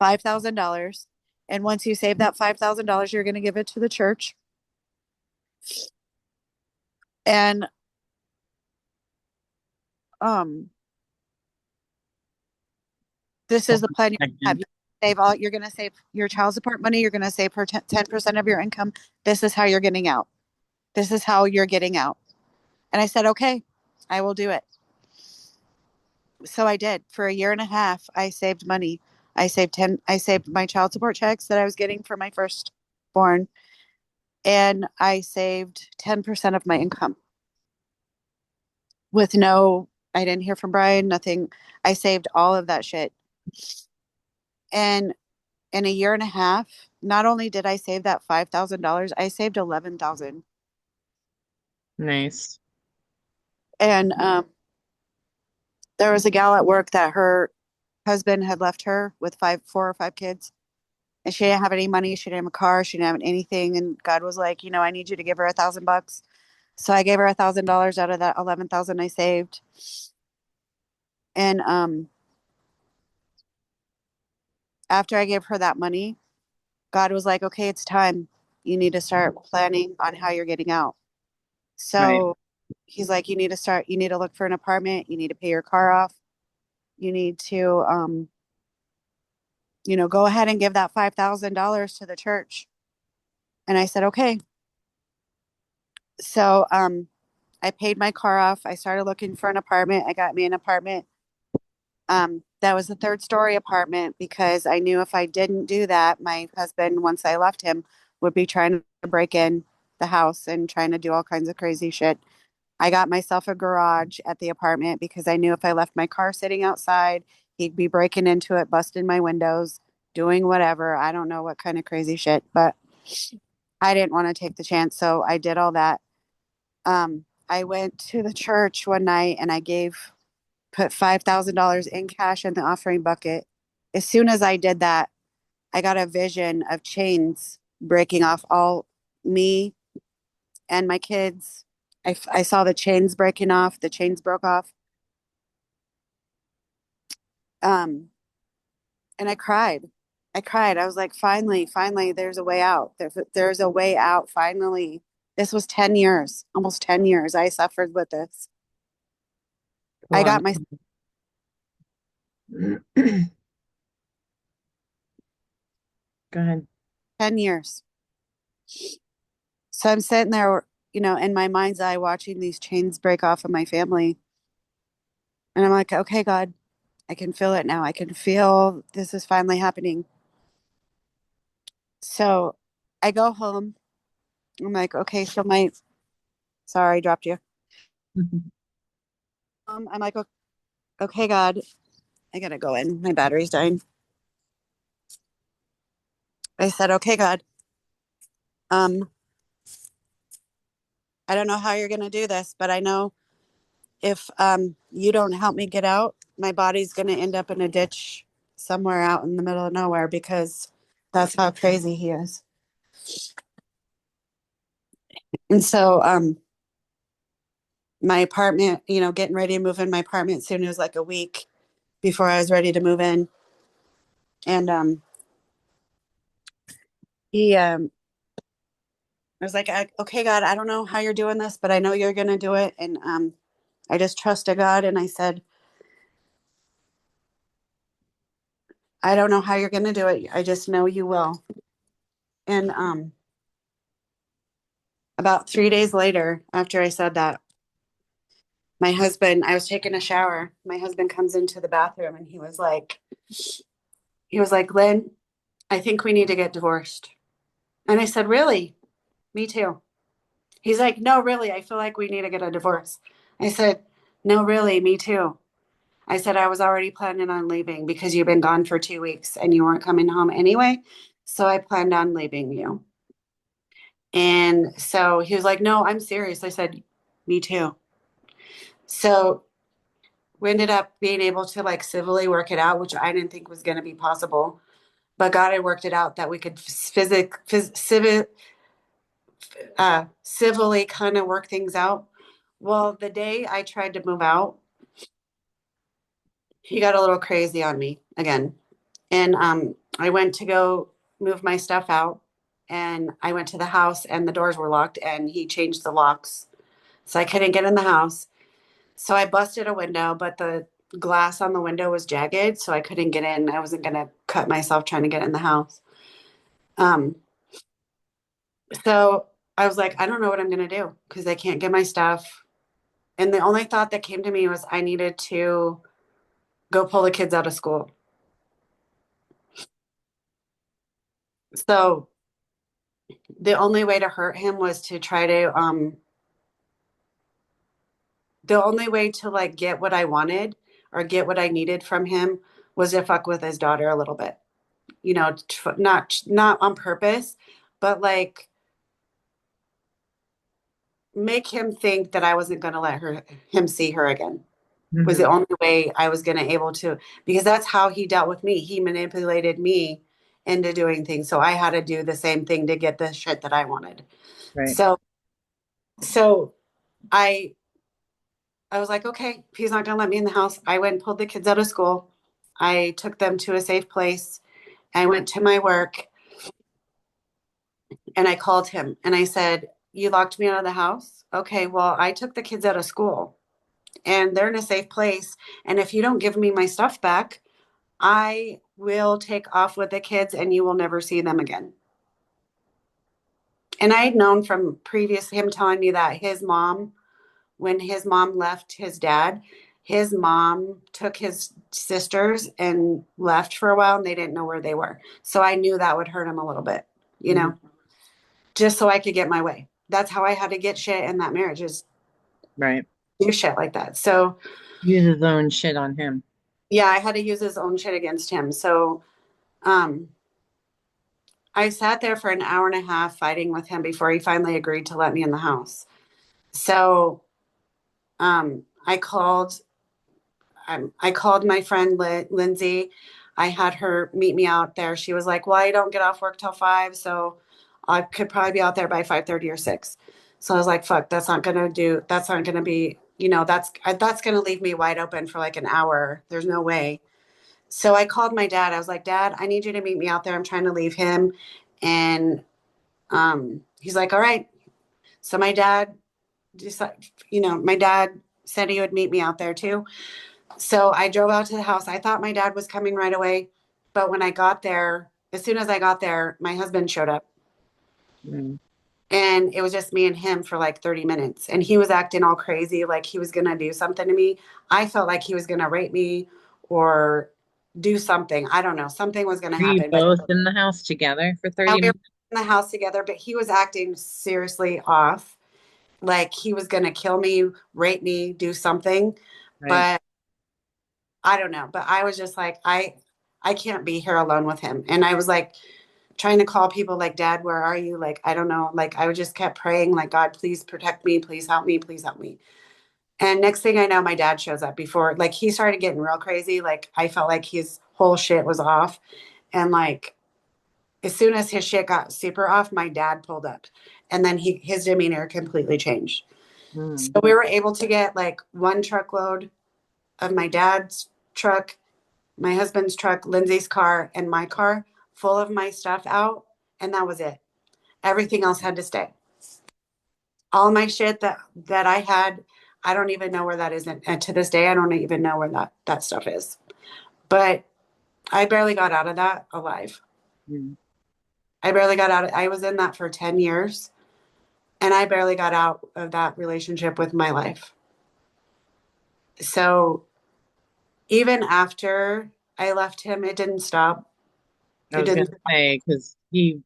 $5,000. And once you save that $5,000, you're going to give it to the church. And um, this is the plan you have. you're going to save your child support money. You're going to save 10% of your income. This is how you're getting out. This is how you're getting out. And I said, okay, I will do it. So I did. For a year and a half, I saved money. I saved my child support checks that I was getting for my firstborn, and I saved 10% of my income with I didn't hear from Brian, nothing. I saved all of that shit. And in a year and a half, not only did I save that $5,000, I saved 11,000. Nice. And there was a gal at work that her husband had left her with 4 or 5 kids, and she didn't have any money. She didn't have a car. She didn't have anything. And God was like, I need you to give her $1,000. So I gave her $1,000 out of that 11,000 I saved. And after I gave her that money, God was like, okay, it's time. You need to start planning on how you're getting out. Right. So he's like, you need to look for an apartment. You need to pay your car off. You need to, go ahead and give that $5,000 to the church. And I said, okay. So, I paid my car off. I started looking for an apartment. I got me an apartment. That was a third story apartment because I knew if I didn't do that, my husband, once I left him, would be trying to break in the house and trying to do all kinds of crazy shit. I got myself a garage at the apartment because I knew if I left my car sitting outside, he'd be breaking into it, busting my windows, doing whatever. I don't know what kind of crazy shit, but I didn't want to take the chance. So I did all that. I went to the church one night and put $5,000 in cash in the offering bucket. As soon as I did that, I got a vision of chains breaking off all me and my kids. I saw the chains breaking off. The chains broke off. Um, and I cried. I cried. I was like, finally, finally, there's a way out. There's a way out. Finally. This was 10 years, almost 10 years. I suffered with this. I Wow. got my Go ahead. 10 years. So I'm sitting there, in my mind's eye, watching these chains break off of my family. And I'm like, okay, God, I can feel it now. I can feel this is finally happening. So I go home. I'm like, okay, sorry, I dropped you. I'm like, okay, God, I gotta go in. My battery's dying. I said, okay, God, um, I don't know how you're gonna do this, but I know if you don't help me get out, my body's gonna end up in a ditch somewhere out in the middle of nowhere because that's how crazy he is. And so my apartment, getting ready to move in my apartment soon. It was like a week before I was ready to move in. And he I was like, okay, God, I don't know how you're doing this, but I know you're gonna do it. And I just trusted God and I said, I don't know how you're gonna do it. I just know you will. And about 3 days later, after I said that, I was taking a shower. My husband comes into the bathroom and he was like, Lynn, I think we need to get divorced. And I said, really? Me too. He's like, no, really, I feel like we need to get a divorce. I said, no, really, me too. I said, I was already planning on leaving because you've been gone for 2 weeks and you weren't coming home anyway. So I planned on leaving you. And so he was like, no, I'm serious. I said, me too. So we ended up being able to like civilly work it out, which I didn't think was going to be possible. But God had worked it out that we could civilly kind of work things out. Well, the day I tried to move out, he got a little crazy on me again. And I went to go move my stuff out. And I went to the house and the doors were locked and he changed the locks. So I couldn't get in the house. So I busted a window, but the glass on the window was jagged. So I couldn't get in. I wasn't going to cut myself trying to get in the house. Um, so I was like, I don't know what I'm going to do because I can't get my stuff. And the only thought that came to me was I needed to go pull the kids out of school. So the only way to hurt him was to try to, the only way to like get what I wanted or get what I needed from him was to fuck with his daughter a little bit. You know, not on purpose, but like make him think that I wasn't going to let him see her again. Was the Hmm. only way I was going to able to, because that's how he dealt with me. He manipulated me into doing things. So I had to do the same thing to get the shit that I wanted. Right. So I I was like, okay, if he's not going to let me in the house, I went and pulled the kids out of school. I took them to a safe place. I went to my work and I called him and I said, you locked me out of the house? Okay, well, I took the kids out of school and they're in a safe place. And if you don't give me my stuff back, I will take off with the kids and you will never see them again. And I had known from previous him telling me that his mom, when his mom left his dad, his mom took his sisters and left for a while and they didn't know where they were. So I knew that would hurt him a little bit, you Hmm. know, just so I could get my way. That's how I had to get shit in that marriage is Right. do shit like that. So Use his own shit on him. yeah, I had to use his own shit against him. So um I sat there for an hour and a half fighting with him before he finally agreed to let me in the house. So I called I called my friend Lindsay. I had her meet me out there. She was like, "Well, I don't get off work till 5, so I could probably be out there by 5:30 or 6." So I was like, "Fuck, that's not gonna do. That's not gonna be. That's gonna leave me wide open for like an hour. There's no way." So I called my dad. I was like, "Dad, I need you to meet me out there. I'm trying to leave him." And he's like, "All right." So my dad just, my dad said he would meet me out there too. So I drove out to the house. I thought my dad was coming right away. But when I got there, as soon as I got there, my husband showed up. Mm. And it was just me and him for like 30 minutes. And he was acting all crazy, like he was going to do something to me. I felt like he was going to rape me or do something. I don't know. Something was going to Were you happen. But both in the house together for now 30 we were minutes? in the house together, but he was acting seriously off. Like he was going to kill me, rape me, do something. Right. But I don't know, but I was just like, I can't be here alone with him. And I was like trying to call people like, Dad, where are you? Like, I don't know. Like, I just kept praying, like, God, please protect me. Please help me. Please help me. And next thing I know, my dad shows up before, like, he started getting real crazy. Like, I felt like his whole shit was off. And like, as soon as his shit got super off, my dad pulled up. And then his demeanor completely changed. So Mm. we were able to get like one truckload of my dad's truck, my husband's truck, Lindsay's car, and my car full of my stuff out. And that was it. Everything else had to stay. All my shit that I had, I don't even know where that is. And to this day, I don't even know where that stuff is. But I barely got out of that alive. Mm. I barely got out. I was in that for 10 years and I barely got out of that relationship with my life. So even after I left him, it didn't stop. I It was gonna didn't. say because he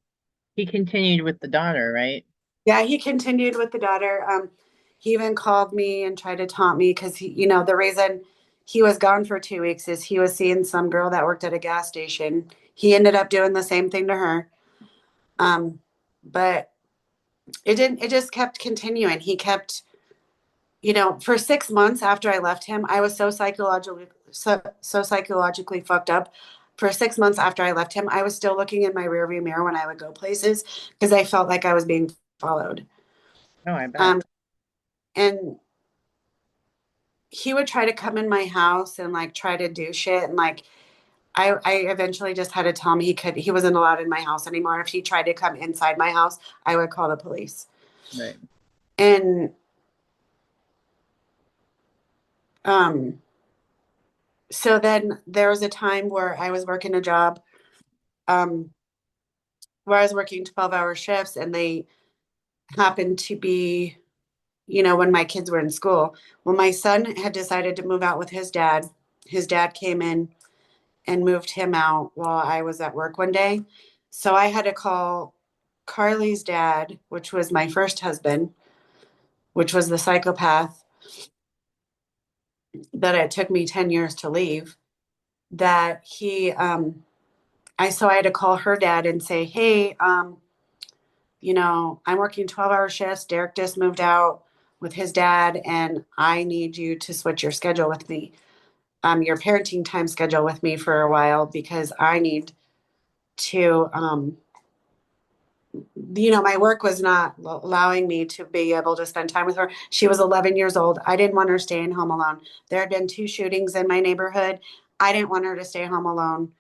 continued with the daughter, right? Yeah, he continued with the daughter. He even called me and tried to taunt me because the reason he was gone for 2 weeks is he was seeing some girl that worked at a gas station. He ended up doing the same thing to her. Um, but it didn't, it just kept continuing. He kept, for 6 months after I left him, I was so psychologically fucked up. For 6 months after I left him, I was still looking in my rearview mirror when I would go places because I felt like I was being followed. Oh, I bet. Um, and he would try to come in my house and like try to do shit and like I eventually just had to tell him he wasn't allowed in my house anymore. If he tried to come inside my house, I would call the police. Right. And um so then there was a time where I was working a job um, where I was working 12-hour shifts and they happened to be, when my kids were in school. Well, my son had decided to move out with his dad. His dad came in and moved him out while I was at work one day. So I had to call Carly's dad, which was my first husband, which was the psychopath that it took me 10 years to leave. That he, so I had to call her dad and say, hey, I'm working 12-hour shifts. Derek just moved out with his dad, and I need you to switch your schedule with me, your parenting time schedule with me for a while because I need to, my work was not allowing me to be able to spend time with her. She was 11 years old. I didn't want her staying home alone. There had been 2 shootings in my neighborhood. I didn't want her to stay home alone.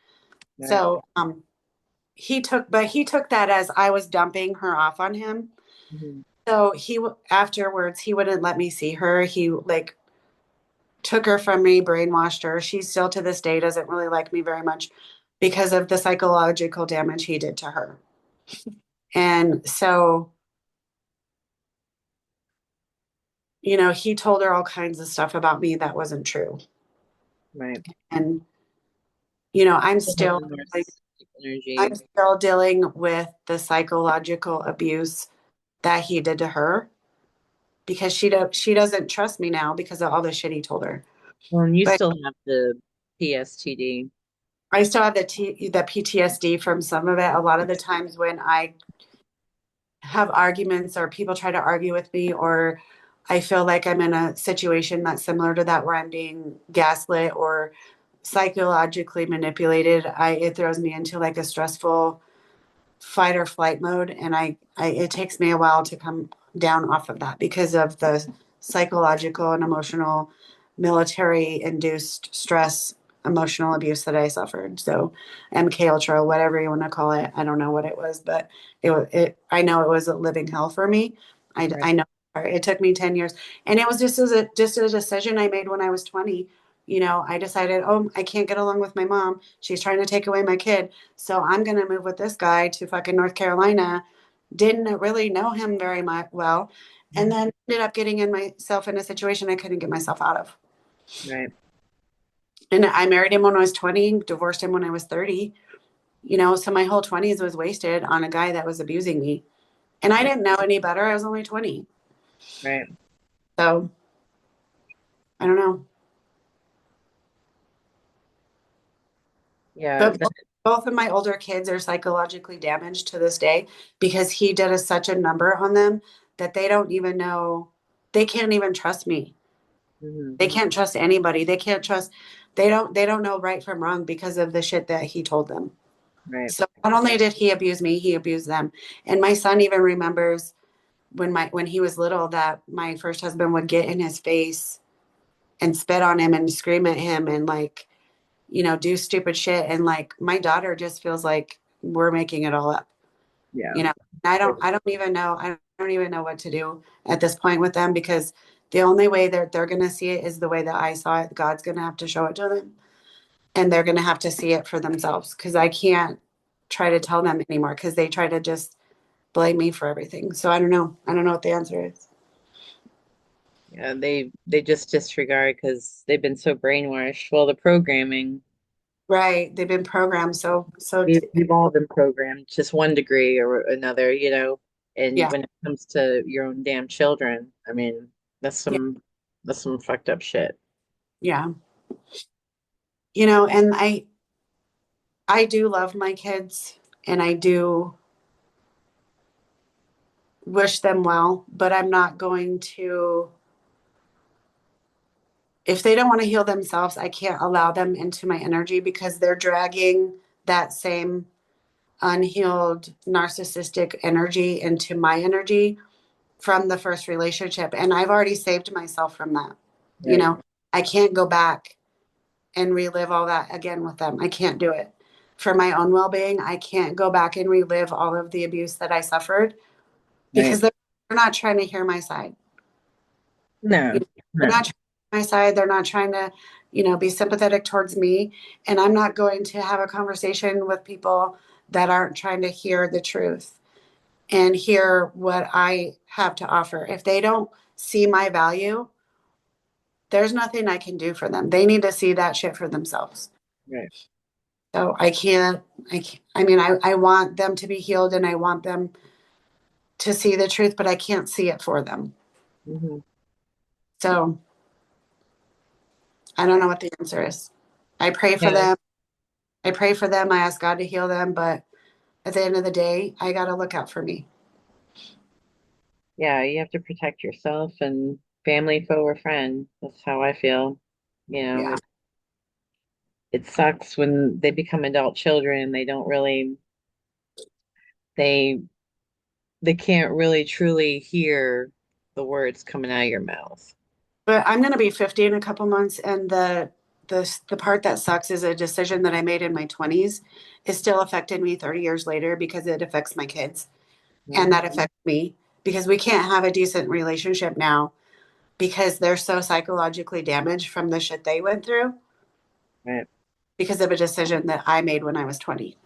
Right. So, he took that as I was dumping her off on him. Mhm. So afterwards, he wouldn't let me see her. He like took her from me, brainwashed her. She still to this day doesn't really like me very much because of the psychological damage he did to her. And so, he told her all kinds of stuff about me that wasn't true. Right. And, I'm Still have still the like, narcissistic I'm energy. still dealing with the psychological abuse that he did to her because she doesn't trust me now because of all the shit he told her. Well, and you But still have the PSTD. I still have the PTSD from some of it. A lot of the times when I have arguments or people try to argue with me, or I feel like I'm in a situation that's similar to that where I'm being gaslit or psychologically manipulated, it throws me into like a stressful fight or flight mode, and it takes me a while to come down off of that because of the psychological and emotional military induced stress, emotional abuse that I suffered. So MK Ultra, whatever you want to call it, I don't know what it was, but I know it was a living hell for me. Right. I know it took me 10 years, and it was just a decision I made when I was 20. I decided, oh, I can't get along with my mom. She's trying to take away my kid. So I'm going to move with this guy to fucking North Carolina. Didn't really know him very much well. And then ended up getting in myself in a situation I couldn't get myself out of. Right. And I married him when I was 20, divorced him when I was 30. So my whole 20s was wasted on a guy that was abusing me. And I didn't know any better. I was only 20. Right. So I don't know. Yeah. But both of my older kids are psychologically damaged to this day because he did such a number on them that they don't even know, they can't even trust me. Mhm. They can't trust anybody. They can't trust, they don't know right from wrong because of the shit that he told them. Right. So not only did he abuse me, he abused them. And my son even remembers when he was little that my first husband would get in his face and spit on him and scream at him and like, do stupid shit. And like my daughter just feels like we're making it all up. Yeah. You know, I don't even know what to do at this point with them because the only way that they're going to see it is the way that I saw it. God's going to have to show it to them and they're going to have to see it for themselves because I can't try to tell them anymore because they try to just blame me for everything. So I don't know. I don't know what the answer is. Yeah. They just disregard because they've been so brainwashed. Well, the programming, Right. They've been programmed. we've all been programmed, just one degree or another, you know. And Yeah. when it comes to your own damn children, I mean, that's Yeah. some that's some fucked up shit. Yeah. And I do love my kids and I do wish them well, but I'm not going to, if they don't want to heal themselves, I can't allow them into my energy because they're dragging that same unhealed narcissistic energy into my energy from the first relationship. And I've already saved myself from that. You Right. know, I can't go back and relive all that again with them. I can't do it. For my own well being, I can't go back and relive all of the abuse that I suffered because Right. they're not trying to hear my side. You No, know, they're no. not trying to hear my side. They're not trying to be sympathetic towards me. And I'm not going to have a conversation with people that aren't trying to hear the truth and hear what I have to offer. If they don't see my value, there's nothing I can do for them. They need to see that shit for themselves. Right. So I mean, I want them to be healed and I want them to see the truth, but I can't see it for them. Hmm. So I don't know what the answer is. I pray for Yeah. them. I pray for them. I ask God to heal them. But at the end of the day, I got to look out for me. Yeah, you have to protect yourself and family, foe, or friend. That's how I feel. You know, Yeah. it sucks when they become adult children. They don't really, they they can't really truly hear the words coming out of your mouth. But I'm going to be 50 in a couple months. And the part that sucks is a decision that I made in my 20s is still affected me 30 years later because it affects my kids and Hmm. that affects me because we can't have a decent relationship now because they're so psychologically damaged from the shit they went through Right. because of a decision that I made when I was 20.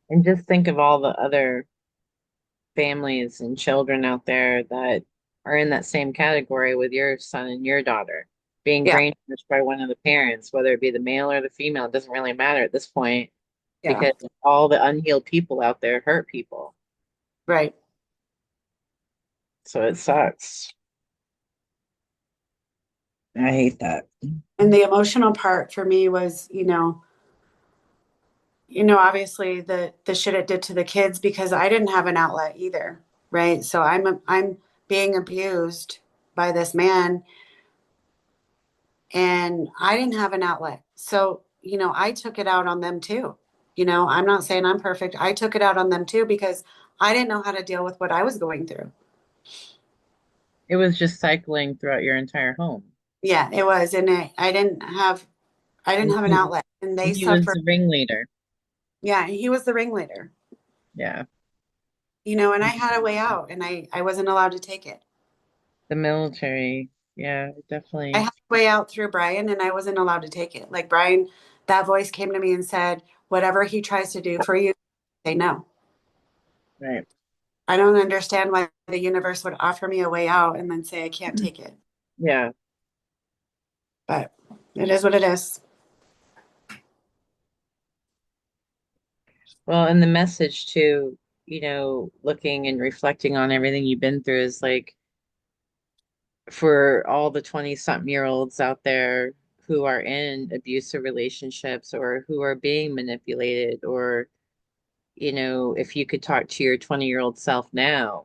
And just think of all the other families and children out there that are in that same category with your son and your daughter being Yeah. brainwashed by one of the parents, whether it be the male or the female, it doesn't really matter at this point Yeah. because all the unhealed people out there hurt people. Right. So it sucks. I hate that. And the emotional part for me was, obviously the shit it did to the kids because I didn't have an outlet either, right? So I'm being abused by this man and I didn't have an outlet. So, I took it out on them too. I'm not saying I'm perfect. I took it out on them too because I didn't know how to deal with what I was going through. It was just cycling throughout your entire home. Yeah, it was. And I didn't have an And outlet and they he was suffered. the ringleader. Yeah, he was the ringleader, Yeah. and I had a way out and I wasn't allowed to take it. The military. Yeah, I definitely. had a way out through Brian and I wasn't allowed to take it. Like Brian, that voice came to me and said, whatever he tries to do for you, say no. Right. I don't understand why the universe would offer me a way out and then say I can't take it. Yeah. But it is what it is. Well, and the message too, looking and reflecting on everything you've been through is like for all the 20 something year olds out there who are in abusive relationships or who are being manipulated, or, if you could talk to your 20-year-old self now,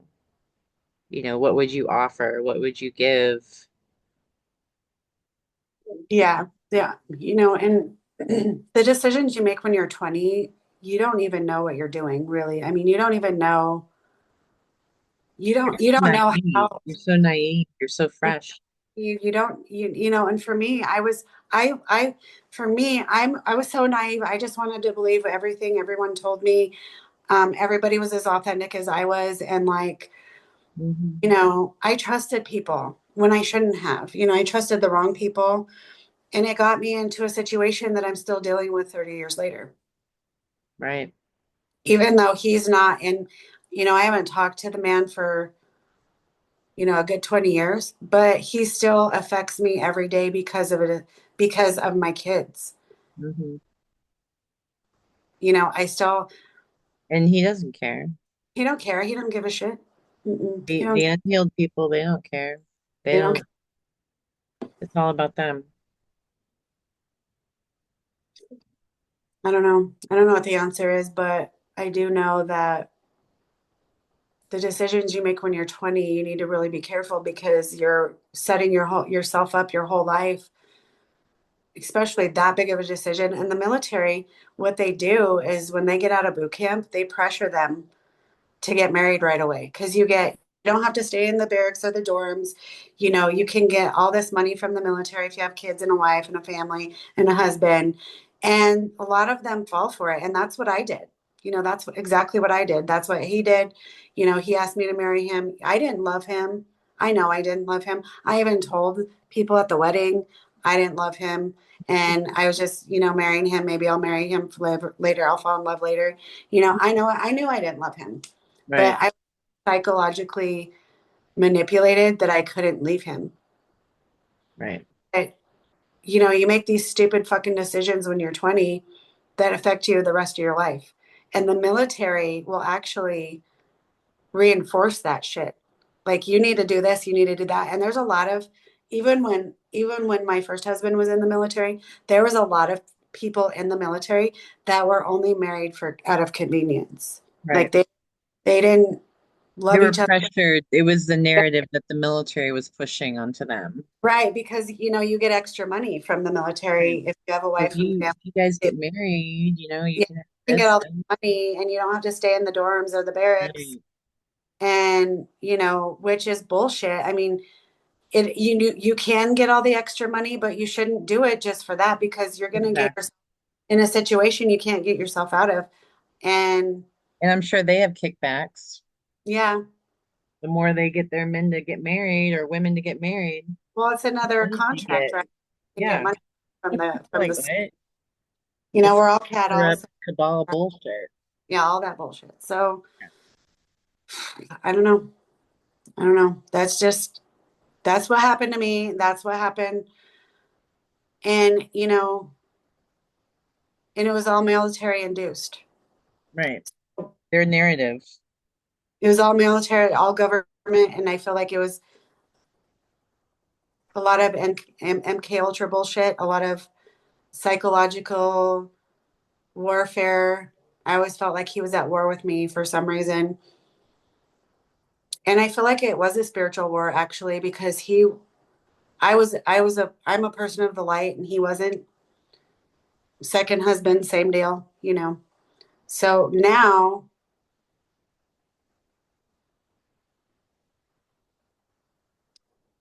what would you offer? What would you give? Yeah. Yeah. And the decisions you make when you're 20, you don't even know what you're doing, really. I mean, you don't even know. You don't know Naive. how You're so naive. You're so fresh. you don't and for me I for me I was so naive. I just wanted to believe everything everyone told me. Everybody was as authentic as I was and like Hmm. I trusted people when I shouldn't have. I trusted the wrong people and it got me into a situation that I'm still dealing with 30 years later, Right. even though he's not in. I haven't talked to the man for a good 20 years, but he still affects me every day because of it, because of my kids. Hmm. I still, And he doesn't care. he don't care. He don't give a shit. He The don't, unhealed people, they don't care. They they don't, don't, it's all about them. I don't know. I don't know what the answer is, but I do know that the decisions you make when you're 20, you need to really be careful because you're setting yourself up your whole life, especially that big of a decision. And the military, what they do is when they get out of boot camp, they pressure them to get married right away because you don't have to stay in the barracks or the dorms. You can get all this money from the military if you have kids and a wife and a family and a husband. And a lot of them fall for it. And that's what I did. Exactly what I did. That's what he did. He asked me to marry him. I didn't love him. I know I didn't love him. I even told people at the wedding, I didn't love him. And I was just, you know, marrying him. Maybe I'll marry him later. I'll fall in love later. You know, I knew I didn't love him, but Right, I was psychologically manipulated that I couldn't leave him. right, I, you know, you make these stupid fucking decisions when you're 20 that affect you the rest of your life. And the military will actually reinforce that shit. Like you need to do this, you need to do that. And there's a lot of even when my first husband was in the military, there was a lot of people in the military that were only married for out of convenience. right. Like they didn't They love were each other. pressured. It was the narrative that the military was pushing onto them. Right, because you know you get extra money from the Right. military if you have a If wife and you family. if you guys get married, you know, you Yeah, can have you can get this all the and money and you don't have to stay in the dorms or the barracks. right. And you know, which is bullshit. I mean, you can get all the extra money, but you shouldn't do it just for that because you're going to get Exactly. yourself in a situation you can't get yourself out of. And And I'm sure they have kickbacks. yeah, The more they get their men to get married or women to get married, well, it's the another money they contract, get. right? You can get Yeah. money from Like the, what? you know, It's we're all corrupt cattles. cabal bullshit. Yeah, all that bullshit. So I don't know. I don't know. That's what happened to me. That's what happened. And, you know, and it was all military induced. Right. Their narrative. It was all military, all government. And I feel like it was a lot of MK Ultra bullshit, a lot of psychological warfare. I always felt like he was at war with me for some reason. And I feel like it was a spiritual war actually because I'm a person of the light and he wasn't. Second husband, same deal, you know. So now,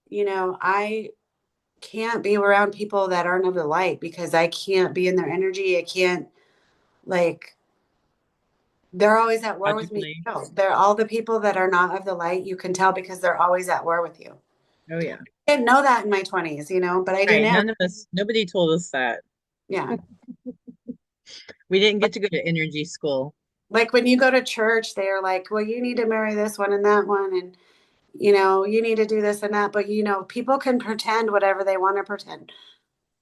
you know, I can't be around people that aren't of the light because I can't be in their energy. I can't like they're always at war with me. Logically. No, they're all the people that are not of the light. You can tell because they're always at war with you. Oh yeah. I didn't know that in my 20s, you know, but I do Right. now. None of us, nobody told us that. Yeah. We didn't get to go to energy school. Like when you go to church, they're like, well, you need to marry this one and that one. And, you know, you need to do this and that. But, you know, people can pretend whatever they want to pretend.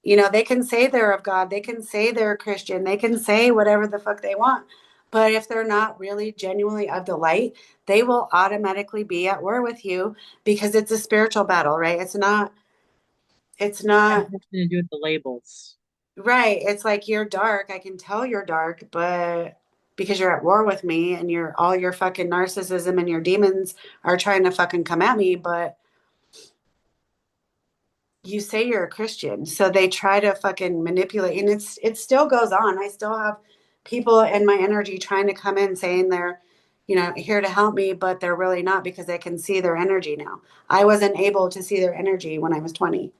You know, they can say they're of God. They can say they're a Christian. They can say whatever the fuck they want. But if they're not really genuinely of the light, they will automatically be at war with you because it's a spiritual battle, right? It's Has not nothing to do with the labels. right. It's like you're dark. I can tell you're dark, but because you're at war with me and you're all your fucking narcissism and your demons are trying to fucking come at me, but you say you're a Christian. So they try to fucking manipulate and it still goes on. I still have people in my energy trying to come in saying they're, you know, here to help me, but they're really not because I can see their energy now. I wasn't able to see their energy when I was 20.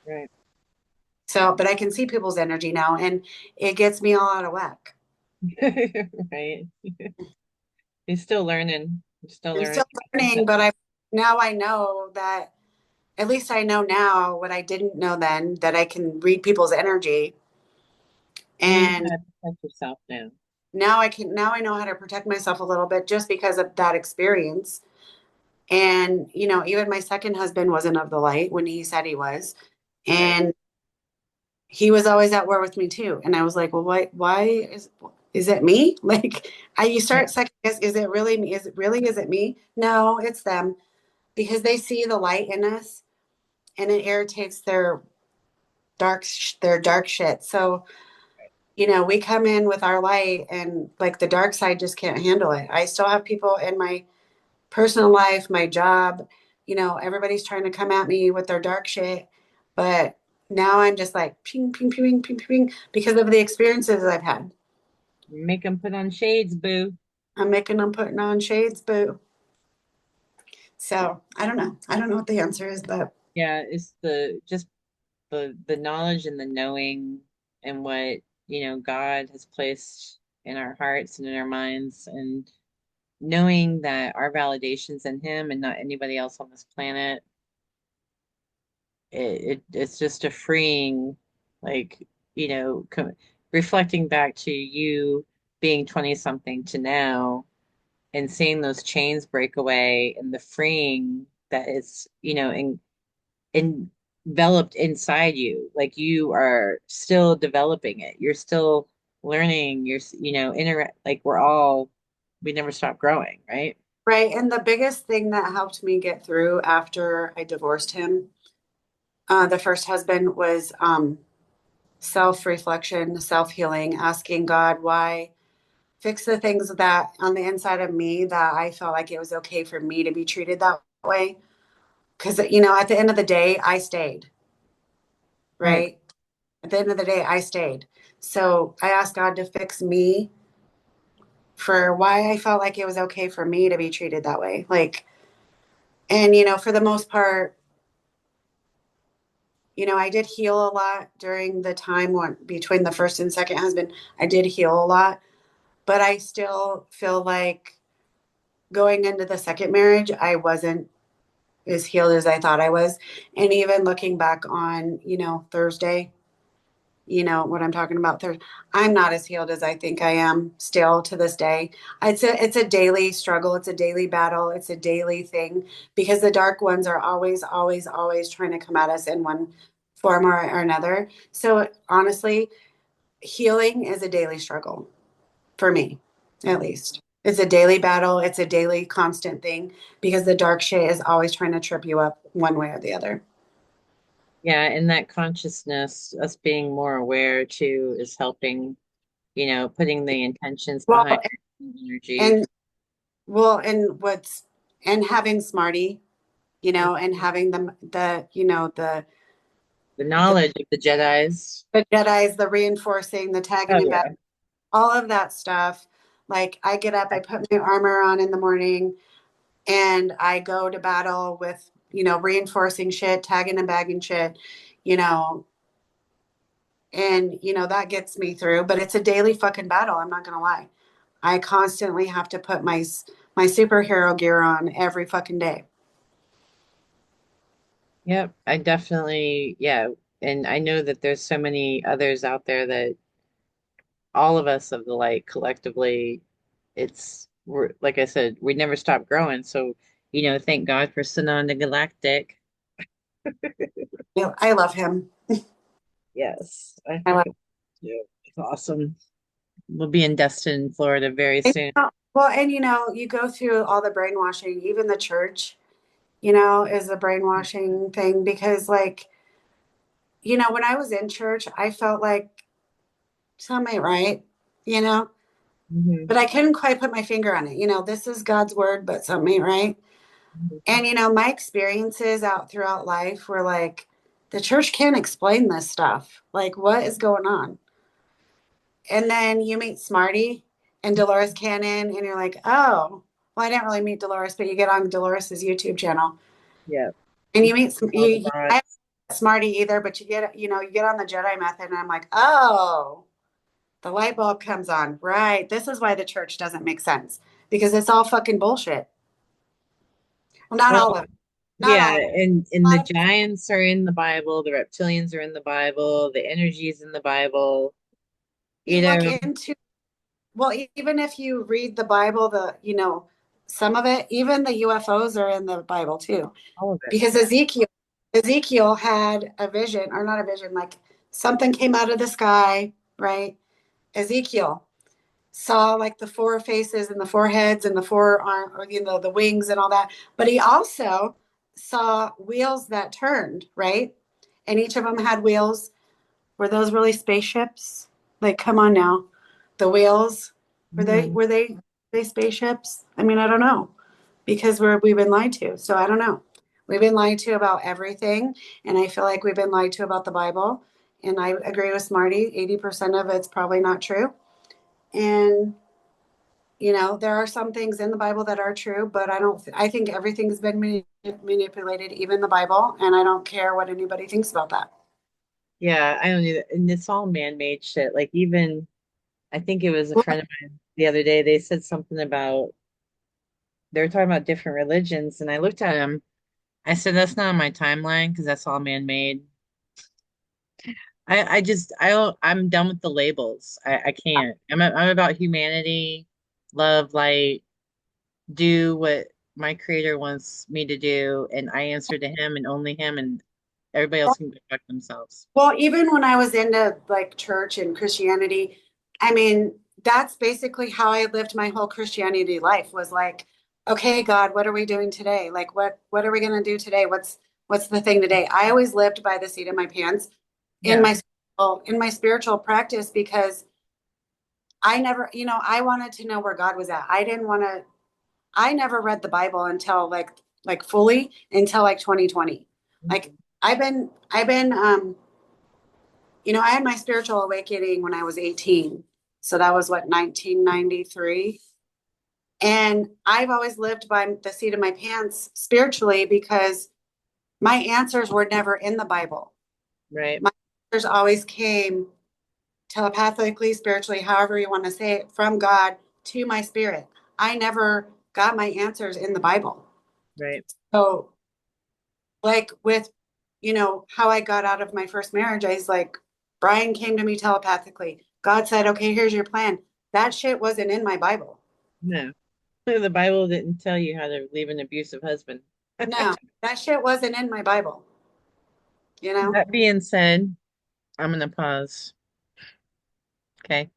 Right. So, but I can see people's energy now and it gets me all out of whack. Right. He's still learning. He's still I'm learning. still learning, but I know that at least I know now what I didn't know then that I can read people's energy. And you know And how to protect yourself now. now I know how to protect myself a little bit just because of that experience. And, you know, even my second husband wasn't of the light when he said he was. Right. And he was always at war with me too. And I was like, well, why is it me? Like you Right. start second guess, is it really me? Is it me? No, it's them because they see the light in us and it irritates their dark shit. So, you know, we come in with our light and like the dark side just can't handle it. I still have people in my personal life, my job, you know, everybody's trying to come at me with their dark shit. But now I'm just like ping, ping, ping, ping, ping, ping, because of the experiences I've had. Make them put on shades, boo. I'm making them putting on shades, boo. So I don't know. I don't know what the answer is, but Yeah, it's the just the knowledge and the knowing and what, God has placed in our hearts and in our minds and knowing that our validation's in him and not anybody else on this planet. it's just a freeing, like, reflecting back to you being 20 something to now and seeing those chains break away and the freeing that is, enveloped inside you. Like you are still developing it. You're still learning. Like we never stop growing, right? Right. And the biggest thing that helped me get through after I divorced him, the first husband, was self-reflection, self-healing, asking God why, fix the things that on the inside of me that I felt like it was okay for me to be treated that way. Because, at the end of the day, I stayed, Right. right? At the end of the day, I stayed. So I asked God to fix me for why I felt like it was okay for me to be treated that way. Like, and, for the most part, I did heal a lot during the time between the first and second husband. I did heal a lot, but I still feel like going into the second marriage, I wasn't as healed as I thought I was. And even looking back on, Thursday, what I'm talking about Thursday, I'm not as healed as I think I am still to this day. It's a daily struggle. It's a daily battle. It's a daily thing because the dark ones are always, always, always trying to come at us in one form or another. So honestly, healing is a daily struggle for me, at least. It's a daily battle. It's a daily constant thing because the dark shit is always trying to trip you up one way or the other. Yeah, and that consciousness, us being more aware too, is helping, putting the intentions Well, behind energy. and well, and having Smarty, and having The the knowledge of the Jedi's. the Jedi's, the reinforcing, the tagging Oh and back, yeah. all of that stuff. Like I get up, I put my armor on in the morning, and I go to battle with, reinforcing shit, tagging and bagging shit, you know, and that gets me through. But it's a daily fucking battle. I'm not gonna lie. I constantly have to put my superhero gear on every fucking day. Yep, I definitely, yeah. And I know that there's so many others out there that all of us of the light collectively, like I said, we never stop growing. So, thank God for Sanan the Galactic. I love him. Yes, I I love. fucking do. It's awesome. We'll be in Destin, Florida very soon. Well, and you go through all the brainwashing, even the church, is a brainwashing thing because, like, when I was in church, I felt like something ain't right, you know, Hmm. but I couldn't quite put my finger on it. This is God's word, but something ain't right. And, my experiences out throughout life were like, the church can't explain this stuff. Like, what is going on? And then you meet Smarty and Dolores Cannon, and you're like, oh, well, I didn't really meet Dolores, but you get on Dolores's YouTube channel Yeah. and You you meet see all the I rods. haven't Smarty either, but you get on the Jedi method, and I'm like, oh, the light bulb comes on. Right. This is why the church doesn't make sense because it's all fucking bullshit. Well, not all Well, of it. Not yeah, all of it. and A the lot of giants are in the Bible, the reptilians are in the Bible, the energy is in the Bible. you You look know, into, well, even if you read the Bible, some of it, even the UFOs are in the Bible too. all of it. Because Ezekiel had a vision, or not a vision, like something came out of the sky, right? Ezekiel saw like the four faces and the four heads and the four arm, or the wings and all that, but he also saw wheels that turned, right? And each of them had wheels. Were those really spaceships? Like, come on now, the wheels, were they Mhm. were they they spaceships? I mean, I don't know, because we've been lied to. So I don't know. We've been lied to about everything, and I feel like we've been lied to about the Bible. And I agree with Smarty. 80% of it's probably not true. And there are some things in the Bible that are true, but I don't. I think everything's been manipulated, even the Bible, and I don't care what anybody thinks about that. Yeah, I don't either. And it's all man-made shit. Like even I think it was a friend of mine the other day, they said something about they were talking about different religions, and I looked at him I said that's not on my timeline because that's all man-made. I just I'm done with the labels. I can't. I'm about humanity, love, light, do what my creator wants me to do, and I answer to him and only him, and everybody else can go fuck themselves. Well, even when I was into like church and Christianity, I mean, that's basically how I lived my whole Christianity life was like, okay, God, what are we doing today? Like what are we going to do today? What's the thing today? I always lived by the seat of my pants Yeah, in my spiritual practice because I never, I wanted to know where God was at. I never read the Bible until like fully until like 2020. Like mhm. I had my spiritual awakening when I was 18. So that was what, 1993. And I've always lived by the seat of my pants spiritually because my answers were never in the Bible. Right, My answers always came telepathically, spiritually, however you want to say it, from God to my spirit. I never got my answers in the Bible. right. So, like with, how I got out of my first marriage, I was like, Brian came to me telepathically. God said, okay, here's your plan. That shit wasn't in my Bible. No, the Bible didn't tell you how to leave an abusive husband. No, that shit wasn't in my Bible, you know? That being said, I'm gonna pause. Okay.